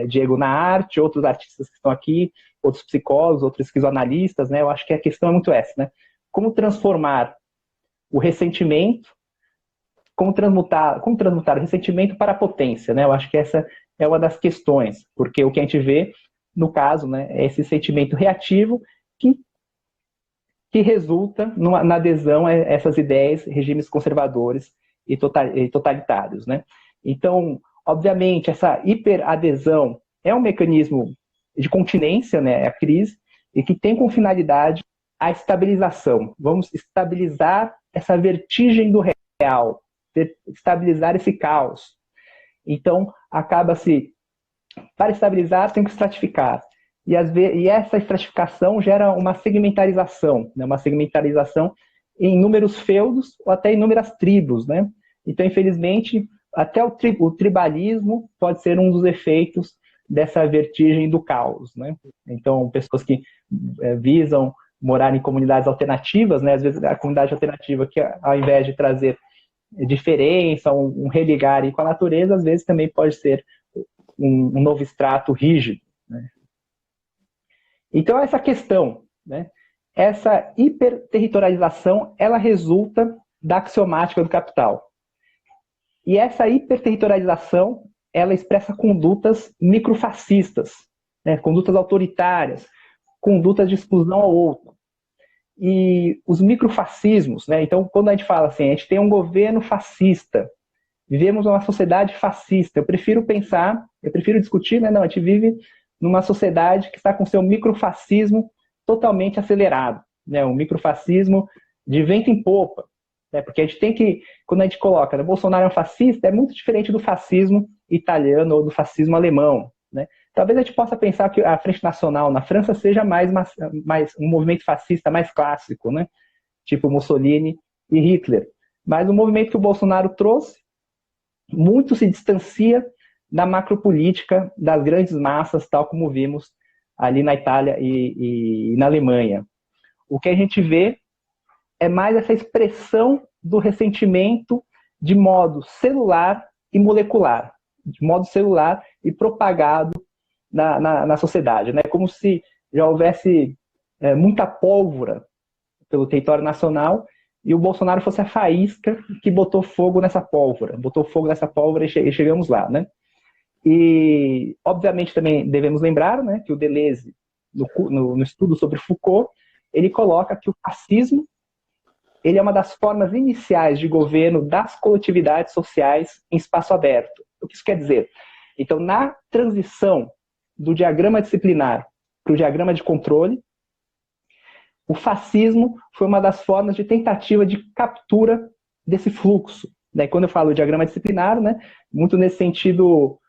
Diego, na arte, outros artistas que estão aqui, outros psicólogos, outros esquizoanalistas, né? Eu acho que a questão é muito essa, né? Como transformar o ressentimento, como transmutar o ressentimento para a potência, né? Eu acho que essa é uma das questões, porque o que a gente vê, no caso, né, é esse sentimento reativo que que resulta na adesão a essas ideias, regimes conservadores e totalitários, né? Então, obviamente, essa hiperadesão é um mecanismo de continência, né, a crise, e que tem como finalidade a estabilização. Vamos estabilizar essa vertigem do real, estabilizar esse caos. Então, acaba-se, para estabilizar, tem que estratificar. E essa estratificação gera uma segmentarização, né? Uma segmentarização em inúmeros feudos ou até inúmeras tribos, né? Então, infelizmente, até o tribalismo pode ser um dos efeitos dessa vertigem do caos, né? Então, pessoas que visam morar em comunidades alternativas, né? Às vezes a comunidade alternativa, que ao invés de trazer diferença, um religar com a natureza, às vezes também pode ser um novo extrato rígido, né? Então, essa questão, né? Essa hiperterritorialização, ela resulta da axiomática do capital. E essa hiperterritorialização, ela expressa condutas microfascistas, né? Condutas autoritárias, condutas de exclusão ao outro. E os microfascismos, né? Então, quando a gente fala assim, a gente tem um governo fascista, vivemos numa sociedade fascista, eu prefiro discutir, né? Não, a gente vive numa sociedade que está com seu microfascismo totalmente acelerado, né? Um microfascismo de vento em popa, né? Porque a gente tem que, quando a gente coloca, né, Bolsonaro é um fascista, é muito diferente do fascismo italiano ou do fascismo alemão, né? Talvez a gente possa pensar que a Frente Nacional na França seja mais um movimento fascista mais clássico, né? Tipo Mussolini e Hitler. Mas o movimento que o Bolsonaro trouxe muito se distancia da macropolítica das grandes massas, tal como vimos ali na Itália e na Alemanha. O que a gente vê é mais essa expressão do ressentimento de modo celular e molecular, de modo celular e propagado na sociedade, né? Como se já houvesse muita pólvora pelo território nacional e o Bolsonaro fosse a faísca que botou fogo nessa pólvora e chegamos lá, né? E, obviamente, também devemos lembrar, né, que o Deleuze, no estudo sobre Foucault, ele coloca que o fascismo ele é uma das formas iniciais de governo das coletividades sociais em espaço aberto. O que isso quer dizer? Então, na transição do diagrama disciplinar para o diagrama de controle, o fascismo foi uma das formas de tentativa de captura desse fluxo. Daí, quando eu falo diagrama disciplinar, né, muito nesse sentido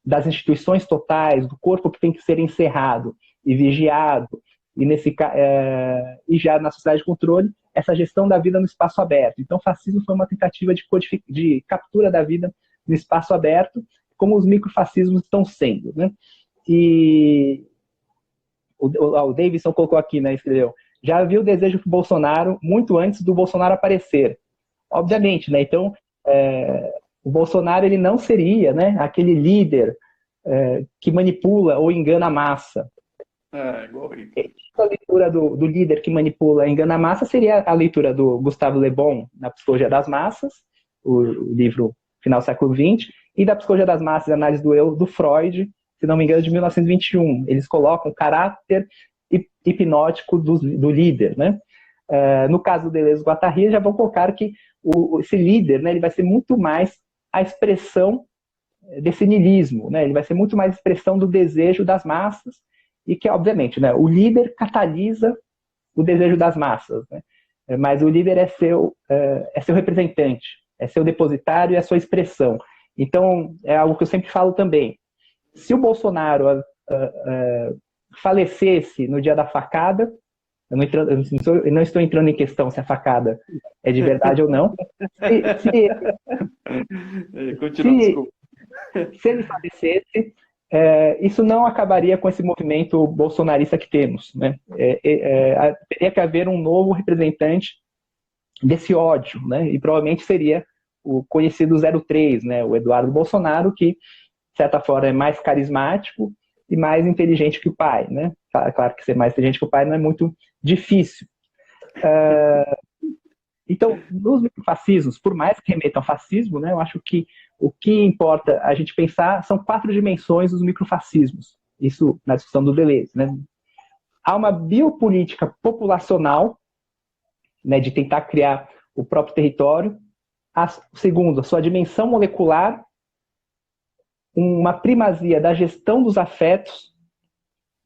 das instituições totais, do corpo que tem que ser encerrado e vigiado, e já na sociedade de controle, essa gestão da vida no espaço aberto. Então, o fascismo foi uma tentativa de captura da vida no espaço aberto, como os microfascismos estão sendo, né? E o Davidson colocou aqui, né, escreveu, já havia o desejo do Bolsonaro muito antes do Bolsonaro aparecer. Obviamente, né? Então, o Bolsonaro ele não seria, né, aquele líder que manipula ou engana a massa. Igual A leitura do líder que manipula e engana a massa seria a leitura do Gustave Le Bon na Psicologia das Massas, o livro final do século XX, e da Psicologia das Massas e Análise do Eu, do Freud, se não me engano, de 1921. Eles colocam o caráter hipnótico do líder, né? No caso do Deleuze-Guattari, já vão colocar que esse líder, né, ele vai ser muito mais a expressão desse niilismo, né? Ele vai ser muito mais a expressão do desejo das massas e que, obviamente, né, o líder catalisa o desejo das massas, né? Mas o líder é seu representante, é seu depositário e é sua expressão. Então, é algo que eu sempre falo também. Se o Bolsonaro falecesse no dia da facada, eu não estou entrando em questão se a facada é de verdade ou não. Se ele falecesse, isso não acabaria com esse movimento bolsonarista que temos, né? Teria que haver um novo representante desse ódio, né? E provavelmente seria o conhecido 03, né? O Eduardo Bolsonaro, que, de certa forma, é mais carismático e mais inteligente que o pai, né? Claro que ser mais inteligente que o pai não é muito difícil. Então, nos microfascismos, por mais que remetam ao fascismo, né, eu acho que o que importa a gente pensar são 4 dimensões dos microfascismos. Isso na discussão do Deleuze, né? há uma biopolítica populacional, né, de tentar criar o próprio território. Segundo, a sua dimensão molecular, uma primazia da gestão dos afetos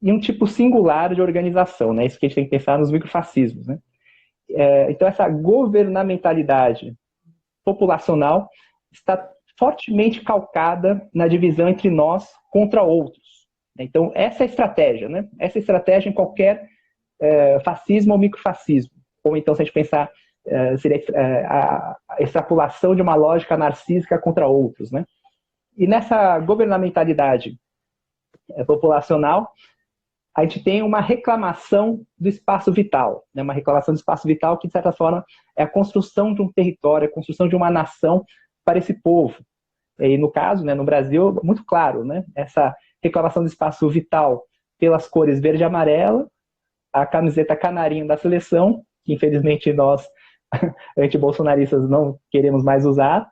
e um tipo singular de organização, né? Isso que a gente tem que pensar nos microfascismos, né? Então, essa governamentalidade populacional está fortemente calcada na divisão entre nós contra outros. Então, essa é a estratégia, né? Essa é a estratégia em qualquer fascismo ou microfascismo. Ou então, se a gente pensar, seria a extrapolação de uma lógica narcísica contra outros, né? E nessa governamentalidade populacional, a gente tem uma reclamação do espaço vital, né? Uma reclamação do espaço vital que, de certa forma, é a construção de um território, a construção de uma nação para esse povo. E no caso, né, no Brasil, muito claro, né? Essa reclamação do espaço vital pelas cores verde e amarela, a camiseta canarinho da seleção, que infelizmente nós, anti-bolsonaristas, não queremos mais usar,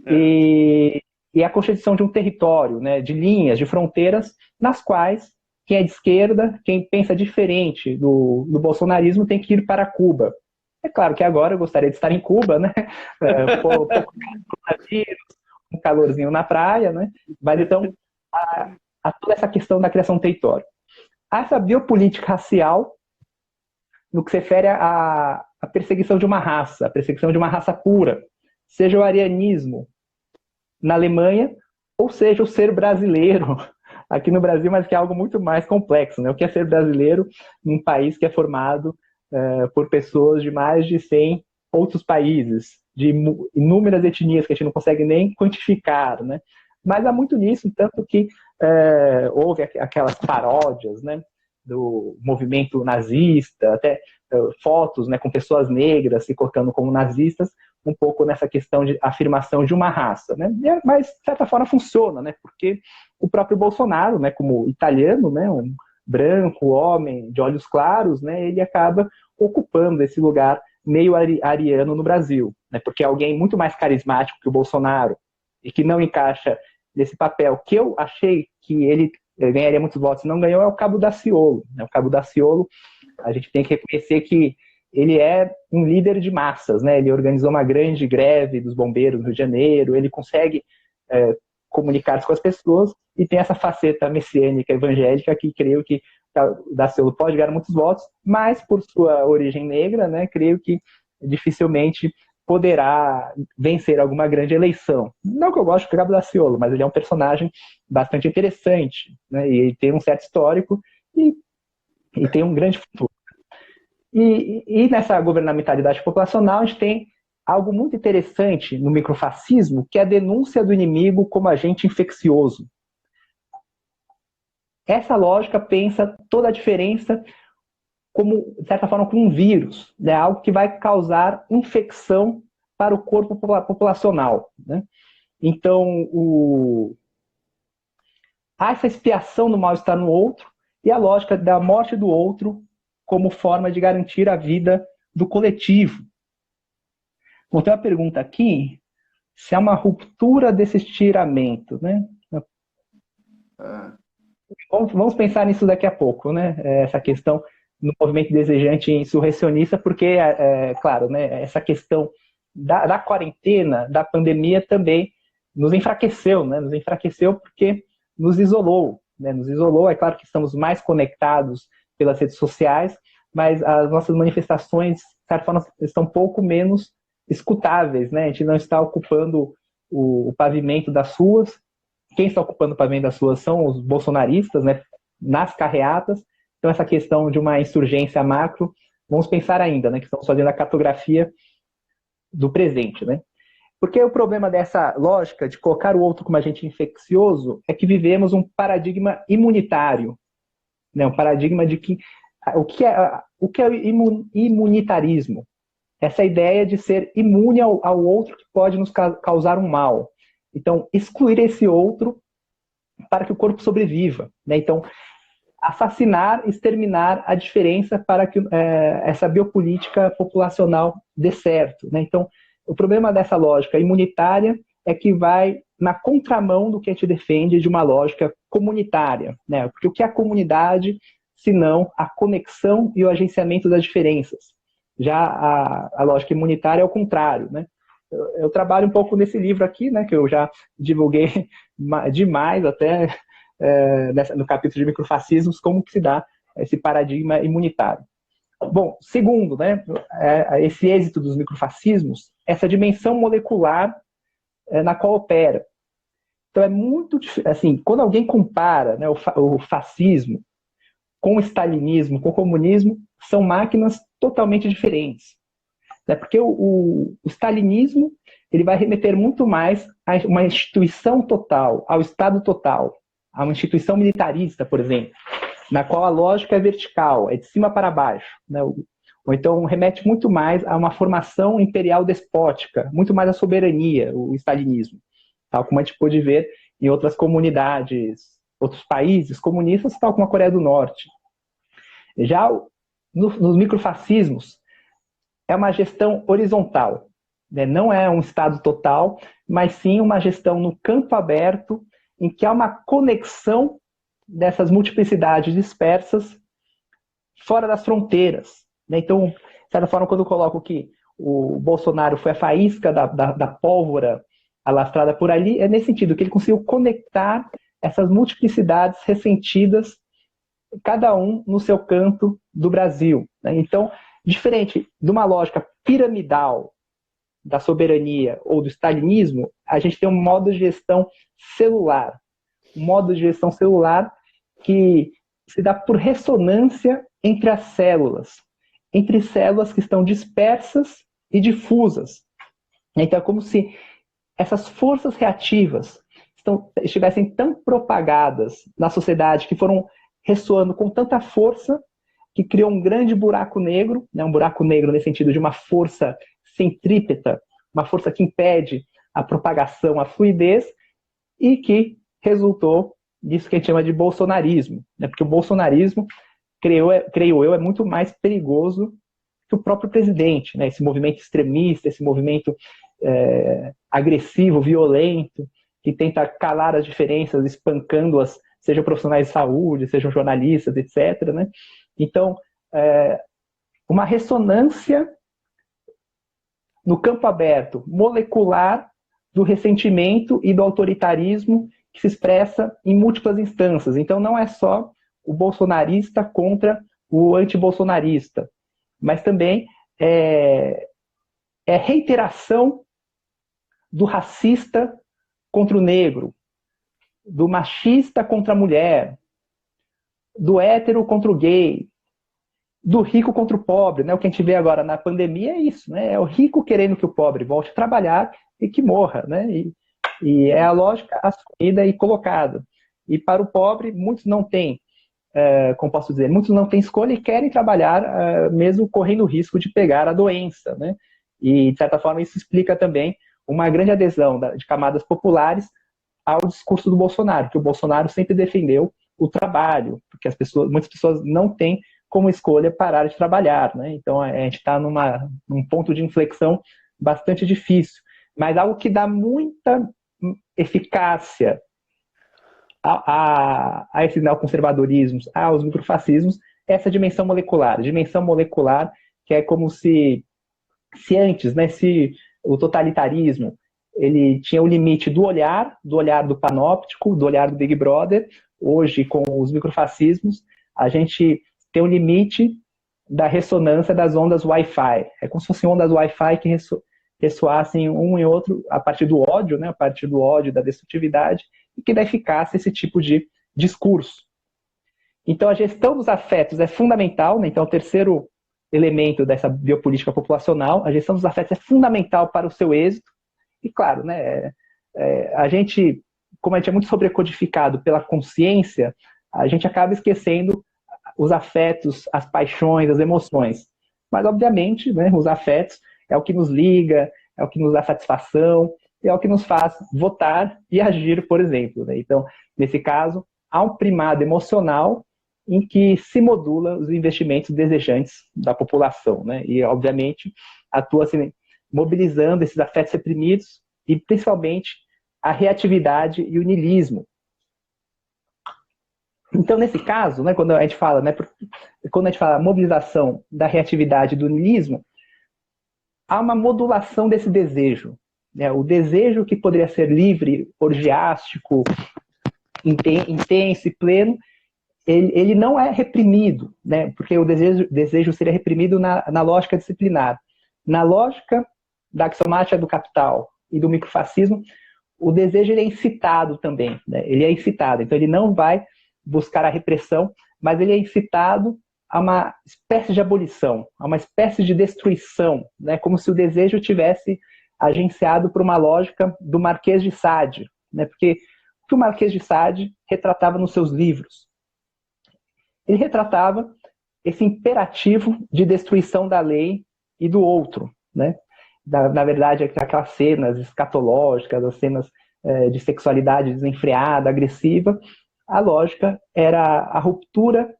e a constituição de um território, né, de linhas, de fronteiras, nas quais quem é de esquerda, quem pensa diferente do bolsonarismo, tem que ir para Cuba. É claro que agora eu gostaria de estar em Cuba, né? Pouco um calorzinho na praia, né? Mas então, a toda essa questão da criação do território. Há essa biopolítica racial, no que se refere à perseguição de uma raça, a perseguição de uma raça pura, seja o arianismo na Alemanha, ou seja o ser brasileiro aqui no Brasil, mas que é algo muito mais complexo, né? O que é ser brasileiro num país que é formado por pessoas de mais de 100 outros países, de inúmeras etnias que a gente não consegue nem quantificar, né? Mas há muito nisso, tanto que houve aquelas paródias, né, do movimento nazista, até fotos, né, com pessoas negras se colocando como nazistas, um pouco nessa questão de afirmação de uma raça, né? Mas, de certa forma, funciona, né? Porque o próprio Bolsonaro, né, como italiano, né, um branco, homem, de olhos claros, né, ele acaba ocupando esse lugar meio ariano no Brasil, né? Porque alguém muito mais carismático que o Bolsonaro e que não encaixa nesse papel, que eu achei que ele ganharia muitos votos e não ganhou, é o Cabo Daciolo, né? O Cabo Daciolo, a gente tem que reconhecer que ele é um líder de massas, né? Ele organizou uma grande greve dos bombeiros no Rio de Janeiro, ele consegue comunicar-se com as pessoas e tem essa faceta messiânica evangélica que creio que o Daciolo pode ganhar muitos votos, mas por sua origem negra, né, creio que dificilmente poderá vencer alguma grande eleição. Não que eu goste do Cabo Daciolo, mas ele é um personagem bastante interessante, né? E ele tem um certo histórico e tem um grande futuro. E nessa governamentalidade populacional, a gente tem algo muito interessante no microfascismo, que é a denúncia do inimigo como agente infeccioso. Essa lógica pensa toda a diferença como, de certa forma, como um vírus, né? Algo que vai causar infecção para o corpo populacional, né? Então, há essa expiação do mal-estar no outro e a lógica da morte do outro como forma de garantir a vida do coletivo. Vou ter uma pergunta aqui, se há uma ruptura desse estiramento, né? Vamos pensar nisso daqui a pouco, né? Essa questão no movimento desejante insurrecionista, porque, claro, né, essa questão da quarentena, da pandemia também nos enfraqueceu, né? Nos enfraqueceu porque nos isolou, né? Nos isolou, é claro que estamos mais conectados pelas redes sociais, mas as nossas manifestações, de certa forma, estão um pouco menos escutáveis, né? A gente não está ocupando o pavimento das ruas. Quem está ocupando o pavimento das ruas são os bolsonaristas, né? Nas carreatas. Então, essa questão de uma insurgência macro, vamos pensar ainda, né? Que estamos fazendo a cartografia do presente, né? Porque o problema dessa lógica de colocar o outro como agente infeccioso é que vivemos um paradigma imunitário, né? Um paradigma de que o que é o imunitarismo? Essa ideia de ser imune ao outro que pode nos causar um mal. Então, excluir esse outro para que o corpo sobreviva, né? Então, assassinar, exterminar a diferença para que essa biopolítica populacional dê certo, né? Então, o problema dessa lógica imunitária é que vai na contramão do que a gente defende de uma lógica comunitária, né? Porque o que é a comunidade senão a conexão e o agenciamento das diferenças. Já a lógica imunitária é o contrário, né? Eu trabalho um pouco nesse livro aqui, né, que eu já divulguei demais até no capítulo de microfascismos, como que se dá esse paradigma imunitário. Bom, segundo, né, esse êxito dos microfascismos, essa dimensão molecular na qual opera. Então é muito, assim, quando alguém compara, né, o fascismo com o stalinismo, com o comunismo, são máquinas totalmente diferentes. Né? Porque o stalinismo ele vai remeter muito mais a uma instituição total, ao Estado total, a uma instituição militarista, por exemplo, na qual a lógica é vertical, é de cima para baixo. Né? Ou então remete muito mais a uma formação imperial despótica, muito mais à soberania, o stalinismo, tal como a gente pôde ver em outras comunidades, outros países comunistas, tal como a Coreia do Norte. Já nos microfascismos, é uma gestão horizontal, né? Não é um Estado total, mas sim uma gestão no campo aberto, em que há uma conexão dessas multiplicidades dispersas fora das fronteiras. Né? Então, de certa forma, quando eu coloco que o Bolsonaro foi a faísca da pólvora alastrada por ali, é nesse sentido, que ele conseguiu conectar essas multiplicidades ressentidas, cada um no seu canto do Brasil. Né? Então, diferente de uma lógica piramidal da soberania ou do stalinismo, a gente tem um modo de gestão celular. Um modo de gestão celular que se dá por ressonância entre as células, entre células que estão dispersas e difusas. Então, é como se essas forças reativas estivessem tão propagadas na sociedade, que foram ressoando com tanta força, que criou um grande buraco negro, né? Um buraco negro nesse sentido de uma força centrípeta, uma força que impede a propagação, a fluidez, e que resultou nisso que a gente chama de bolsonarismo, né? Porque o bolsonarismo, creio eu, é muito mais perigoso que o próprio presidente, né? Esse movimento extremista, esse movimento agressivo, violento, que tenta calar as diferenças, espancando-as, sejam profissionais de saúde, sejam jornalistas, etc., né? Então, uma ressonância no campo aberto, molecular, do ressentimento e do autoritarismo que se expressa em múltiplas instâncias. Então, não é só o bolsonarista contra o antibolsonarista, mas também é reiteração do racista contra o negro, do machista contra a mulher, do hétero contra o gay, do rico contra o pobre, né? O que a gente vê agora na pandemia é isso, né? É o rico querendo que o pobre volte a trabalhar e que morra, né? E é a lógica assumida e colocada. E para o pobre, muitos não têm, como posso dizer, muitos não têm escolha e querem trabalhar mesmo correndo o risco de pegar a doença, né? E, de certa forma, isso explica também uma grande adesão de camadas populares ao discurso do Bolsonaro, que o Bolsonaro sempre defendeu o trabalho, porque muitas pessoas não têm como escolha parar de trabalhar, né? Então a gente está num ponto de inflexão bastante difícil, mas algo que dá muita eficácia a esses neoconservadorismos, aos microfascismos, essa dimensão molecular que é como se antes, né, se o totalitarismo ele tinha o limite do olhar do panóptico, do olhar do Big Brother. Hoje, com os microfascismos, a gente tem um limite da ressonância das ondas Wi-Fi. É como se fossem ondas Wi-Fi que ressoassem um em outro a partir do ódio, né, a partir do ódio, da destrutividade, e que dá eficácia a esse tipo de discurso. Então, a gestão dos afetos é fundamental, né? Então, o terceiro elemento dessa biopolítica populacional, a gestão dos afetos é fundamental para o seu êxito. E, claro, né, a gente, como a gente é muito sobrecodificado pela consciência, a gente acaba esquecendo os afetos, as paixões, as emoções. Mas, obviamente, né, os afetos é o que nos liga, é o que nos dá satisfação, é o que nos faz votar e agir, por exemplo. Né? Então, nesse caso, há um primado emocional em que se modula os investimentos desejantes da população. Né? E, obviamente, atua assim, mobilizando esses afetos reprimidos e, principalmente, a reatividade e o niilismo. Então, nesse caso, né, quando a gente fala, né, quando a gente fala mobilização da reatividade do niilismo, há uma modulação desse desejo. Né? O desejo que poderia ser livre, orgiástico, intenso e pleno, ele não é reprimido, né? Porque o desejo seria reprimido na lógica disciplinar. Na lógica da axiomática do capital e do microfascismo, o desejo ele é incitado também, né? Ele é incitado, então ele não vai buscar a repressão, mas ele é incitado a uma espécie de abolição, a uma espécie de destruição, né? Como se o desejo tivesse agenciado por uma lógica do Marquês de Sade, né? Porque o que o Marquês de Sade retratava nos seus livros? Ele retratava esse imperativo de destruição da lei e do outro, né? Na verdade, aquelas cenas escatológicas, as cenas de sexualidade desenfreada, agressiva, a lógica era a ruptura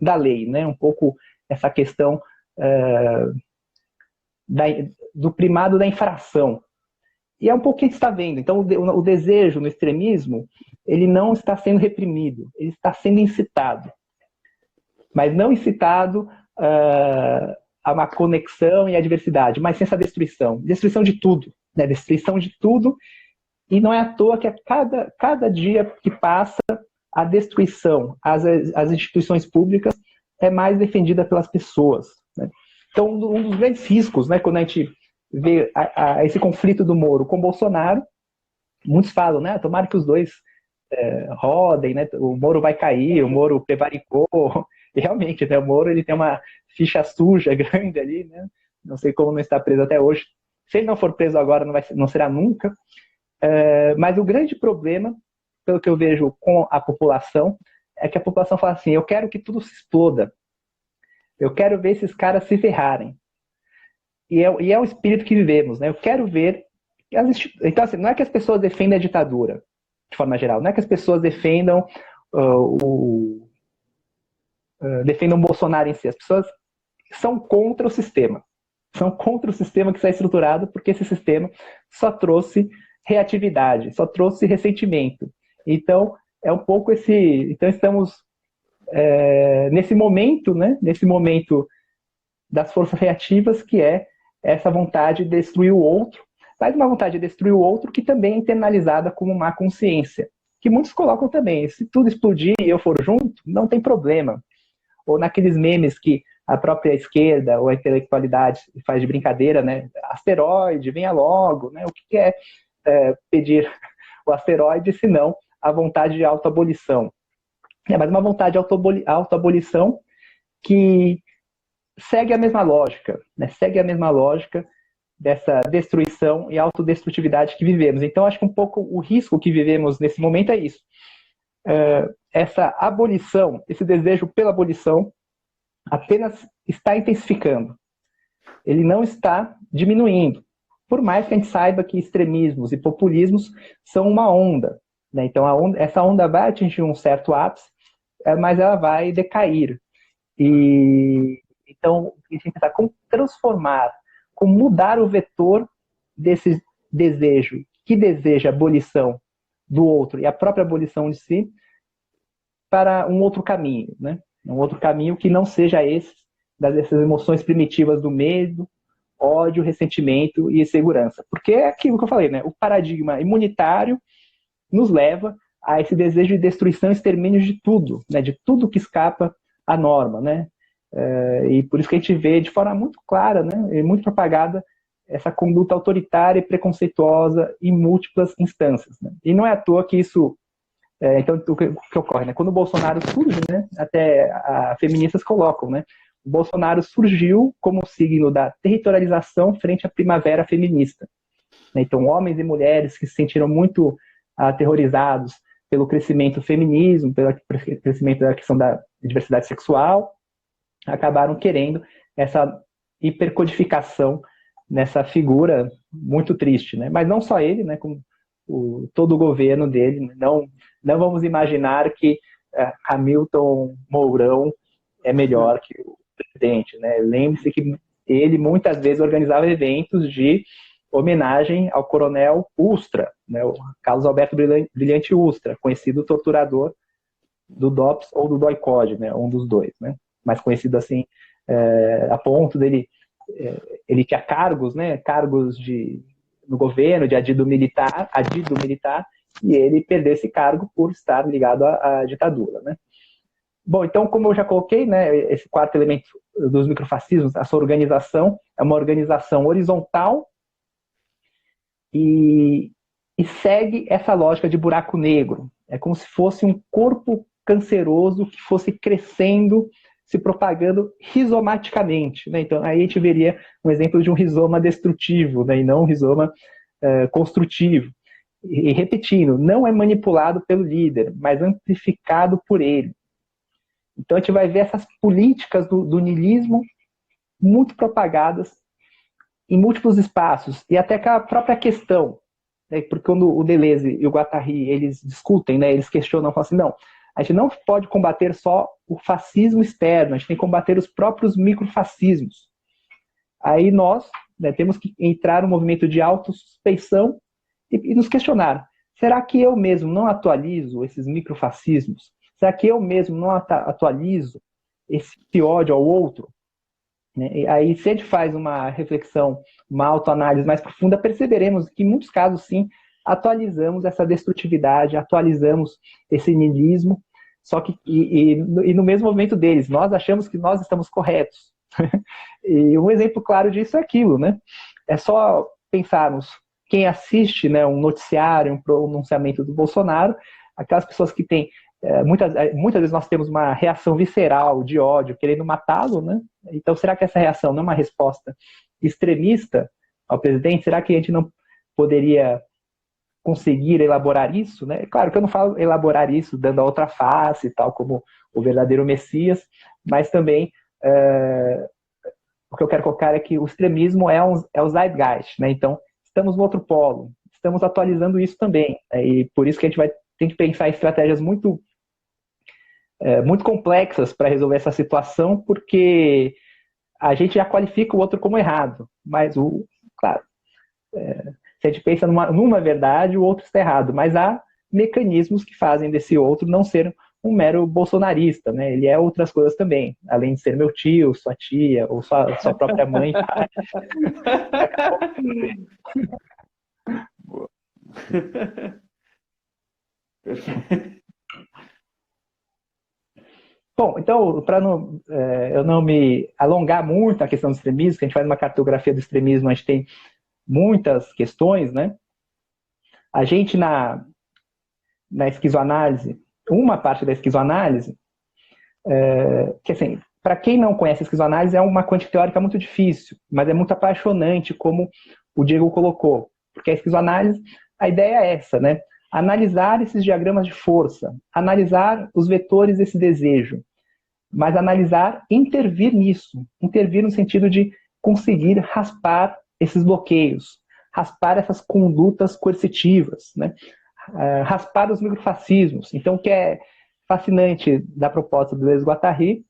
da lei, né? Um pouco essa questão do primado da infração. E é um pouco o que a gente está vendo. Então, o desejo no extremismo, ele não está sendo reprimido, ele está sendo incitado. Mas não incitado a uma conexão e a diversidade, mas sem essa destruição. Destruição de tudo, né? Destruição de tudo. E não é à toa que a cada dia que passa, a destruição às instituições públicas é mais defendida pelas pessoas. Né? Então, um dos grandes riscos, né, quando a gente vê esse conflito do Moro com Bolsonaro, muitos falam, né, tomara que os dois rodem, né, o Moro vai cair, o Moro prevaricou. E realmente, né, o Moro ele tem uma ficha suja grande ali, né? Não sei como não está preso até hoje. Se ele não for preso agora, não será nunca. Mas o grande problema, pelo que eu vejo com a população, é que a população fala assim, eu quero que tudo se exploda. Eu quero ver esses caras se ferrarem. E é o espírito que vivemos, né? Eu quero ver... Então, assim, não é que as pessoas defendem a ditadura, de forma geral. Não é que as pessoas defendam defendam o Bolsonaro em si. As pessoas são contra o sistema. São contra o sistema que está estruturado, porque esse sistema só trouxe reatividade, só trouxe ressentimento. Então, é um pouco esse... Então, estamos nesse momento, né? Nesse momento das forças reativas, que é essa vontade de destruir o outro, mas uma vontade de destruir o outro que também é internalizada como má consciência, que muitos colocam também. Se tudo explodir e eu for junto, não tem problema. Ou naqueles memes que a própria esquerda ou a intelectualidade faz de brincadeira, né? Asteroide, venha logo, né? O que é pedir o asteroide, se não a vontade de autoabolição? Mas uma vontade de autoabolição que segue a mesma lógica, né? Segue a mesma lógica dessa destruição e autodestrutividade que vivemos. Então, acho que um pouco o risco que vivemos nesse momento é isso. Essa abolição, esse desejo pela abolição, apenas está intensificando. Ele não está diminuindo. Por mais que a gente saiba que extremismos e populismos são uma onda, né? Então, essa onda vai atingir um certo ápice, mas ela vai decair. Então, a gente tem que pensar como transformar, como mudar o vetor desse desejo, que deseja a abolição do outro e a própria abolição de si, para um outro caminho, né? Um outro caminho que não seja dessas emoções primitivas do medo, ódio, ressentimento e insegurança. Porque é aquilo que eu falei, né? O paradigma imunitário nos leva a esse desejo de destruição e extermínio de tudo, né? De tudo que escapa à norma, né? E por isso que a gente vê de forma muito clara, né? E muito propagada essa conduta autoritária e preconceituosa em múltiplas instâncias, né? E não é à toa que isso... Então, o que ocorre, né? Quando o Bolsonaro surge, né? Até feministas colocam, né? O Bolsonaro surgiu como signo da territorialização frente à primavera feminista. Então, homens e mulheres que se sentiram muito aterrorizados pelo crescimento do feminismo, pelo crescimento da questão da diversidade sexual, acabaram querendo essa hipercodificação nessa figura muito triste, né? Mas não só ele, né? Como todo o governo dele. Não vamos imaginar que Hamilton Mourão é melhor que o presidente, né? Lembre-se que ele muitas vezes organizava eventos de homenagem ao coronel Ustra, né? O Carlos Alberto Brilhante Ustra, conhecido torturador do DOPS ou do DOI-CODE, né? Um dos dois, né? Mais conhecido assim, a ponto dele, ele tinha cargos, né? Cargos no governo, de adido militar, e ele perdeu esse cargo por estar ligado à ditadura, né? Bom, então, como eu já coloquei, né, esse quarto elemento dos microfascismos, essa organização é uma organização horizontal e segue essa lógica de buraco negro. É como se fosse um corpo canceroso que fosse crescendo, se propagando rizomaticamente, né? Então, aí a gente veria um exemplo de um rizoma destrutivo, né, e não um rizoma construtivo. E repetindo, não é manipulado pelo líder, mas amplificado por ele. Então a gente vai ver essas políticas do niilismo muito propagadas em múltiplos espaços, e até com a própria questão, né, porque quando o Deleuze e o Guattari, eles discutem, né, eles questionam, falam assim, não, a gente não pode combater só o fascismo externo, a gente tem que combater os próprios microfascismos. Aí nós, né, temos que entrar no movimento de autossuspeição e nos questionar, será que eu mesmo não atualizo esses microfascismos? Será que eu mesmo não atualizo esse ódio ao outro? E aí, se a gente faz uma reflexão, uma autoanálise mais profunda, perceberemos que, em muitos casos, sim, atualizamos essa destrutividade, atualizamos esse niilismo, só que e no mesmo movimento deles, nós achamos que nós estamos corretos. E um exemplo claro disso é aquilo, né? É só pensarmos, quem assiste, né, um noticiário, um pronunciamento do Bolsonaro, aquelas pessoas que têm muitas vezes nós temos uma reação visceral de ódio, querendo matá-lo, né? Então, será que essa reação não é uma resposta extremista ao presidente? Será que a gente não poderia conseguir elaborar isso, né? Claro que eu não falo elaborar isso dando a outra face, tal como o verdadeiro Messias, mas também o que eu quero colocar é que o extremismo é o zeitgeist, né? Então, estamos no outro polo, estamos atualizando isso também, e por isso que a gente tem que pensar em estratégias muito complexas para resolver essa situação, porque a gente já qualifica o outro como errado, mas, claro, se a gente pensa numa verdade, o outro está errado, mas há mecanismos que fazem desse outro não ser um mero bolsonarista, né? Ele é outras coisas também, além de ser meu tio, sua tia, ou sua própria mãe. Bom, então, para eu não me alongar muito na questão do extremismo, que a gente faz uma cartografia do extremismo, a gente tem muitas questões, né? A gente, na esquizoanálise, uma parte da esquizoanálise, que assim, para quem não conhece a esquizoanálise, é uma quântica teórica muito difícil, mas é muito apaixonante, como o Diego colocou. Porque a esquizoanálise, a ideia é essa, né? Analisar esses diagramas de força, analisar os vetores desse desejo, mas analisar, intervir nisso, intervir no sentido de conseguir raspar esses bloqueios, raspar essas condutas coercitivas, né? Raspar os microfascismos. Então, o que é fascinante da proposta do Deleuze e Guattari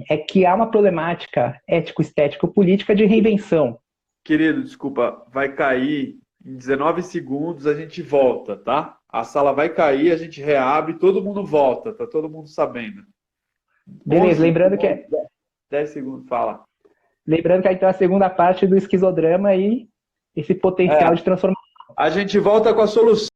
é que há uma problemática ético-estético-política de reinvenção. Querido, desculpa, vai cair em 19 segundos, a gente volta, tá? A sala vai cair, a gente reabre, todo mundo volta, tá todo mundo sabendo. Beleza, lembrando que 10 segundos, fala. Lembrando que aí tem a segunda parte do esquizodrama e esse potencial de transformação. A gente volta com a solução.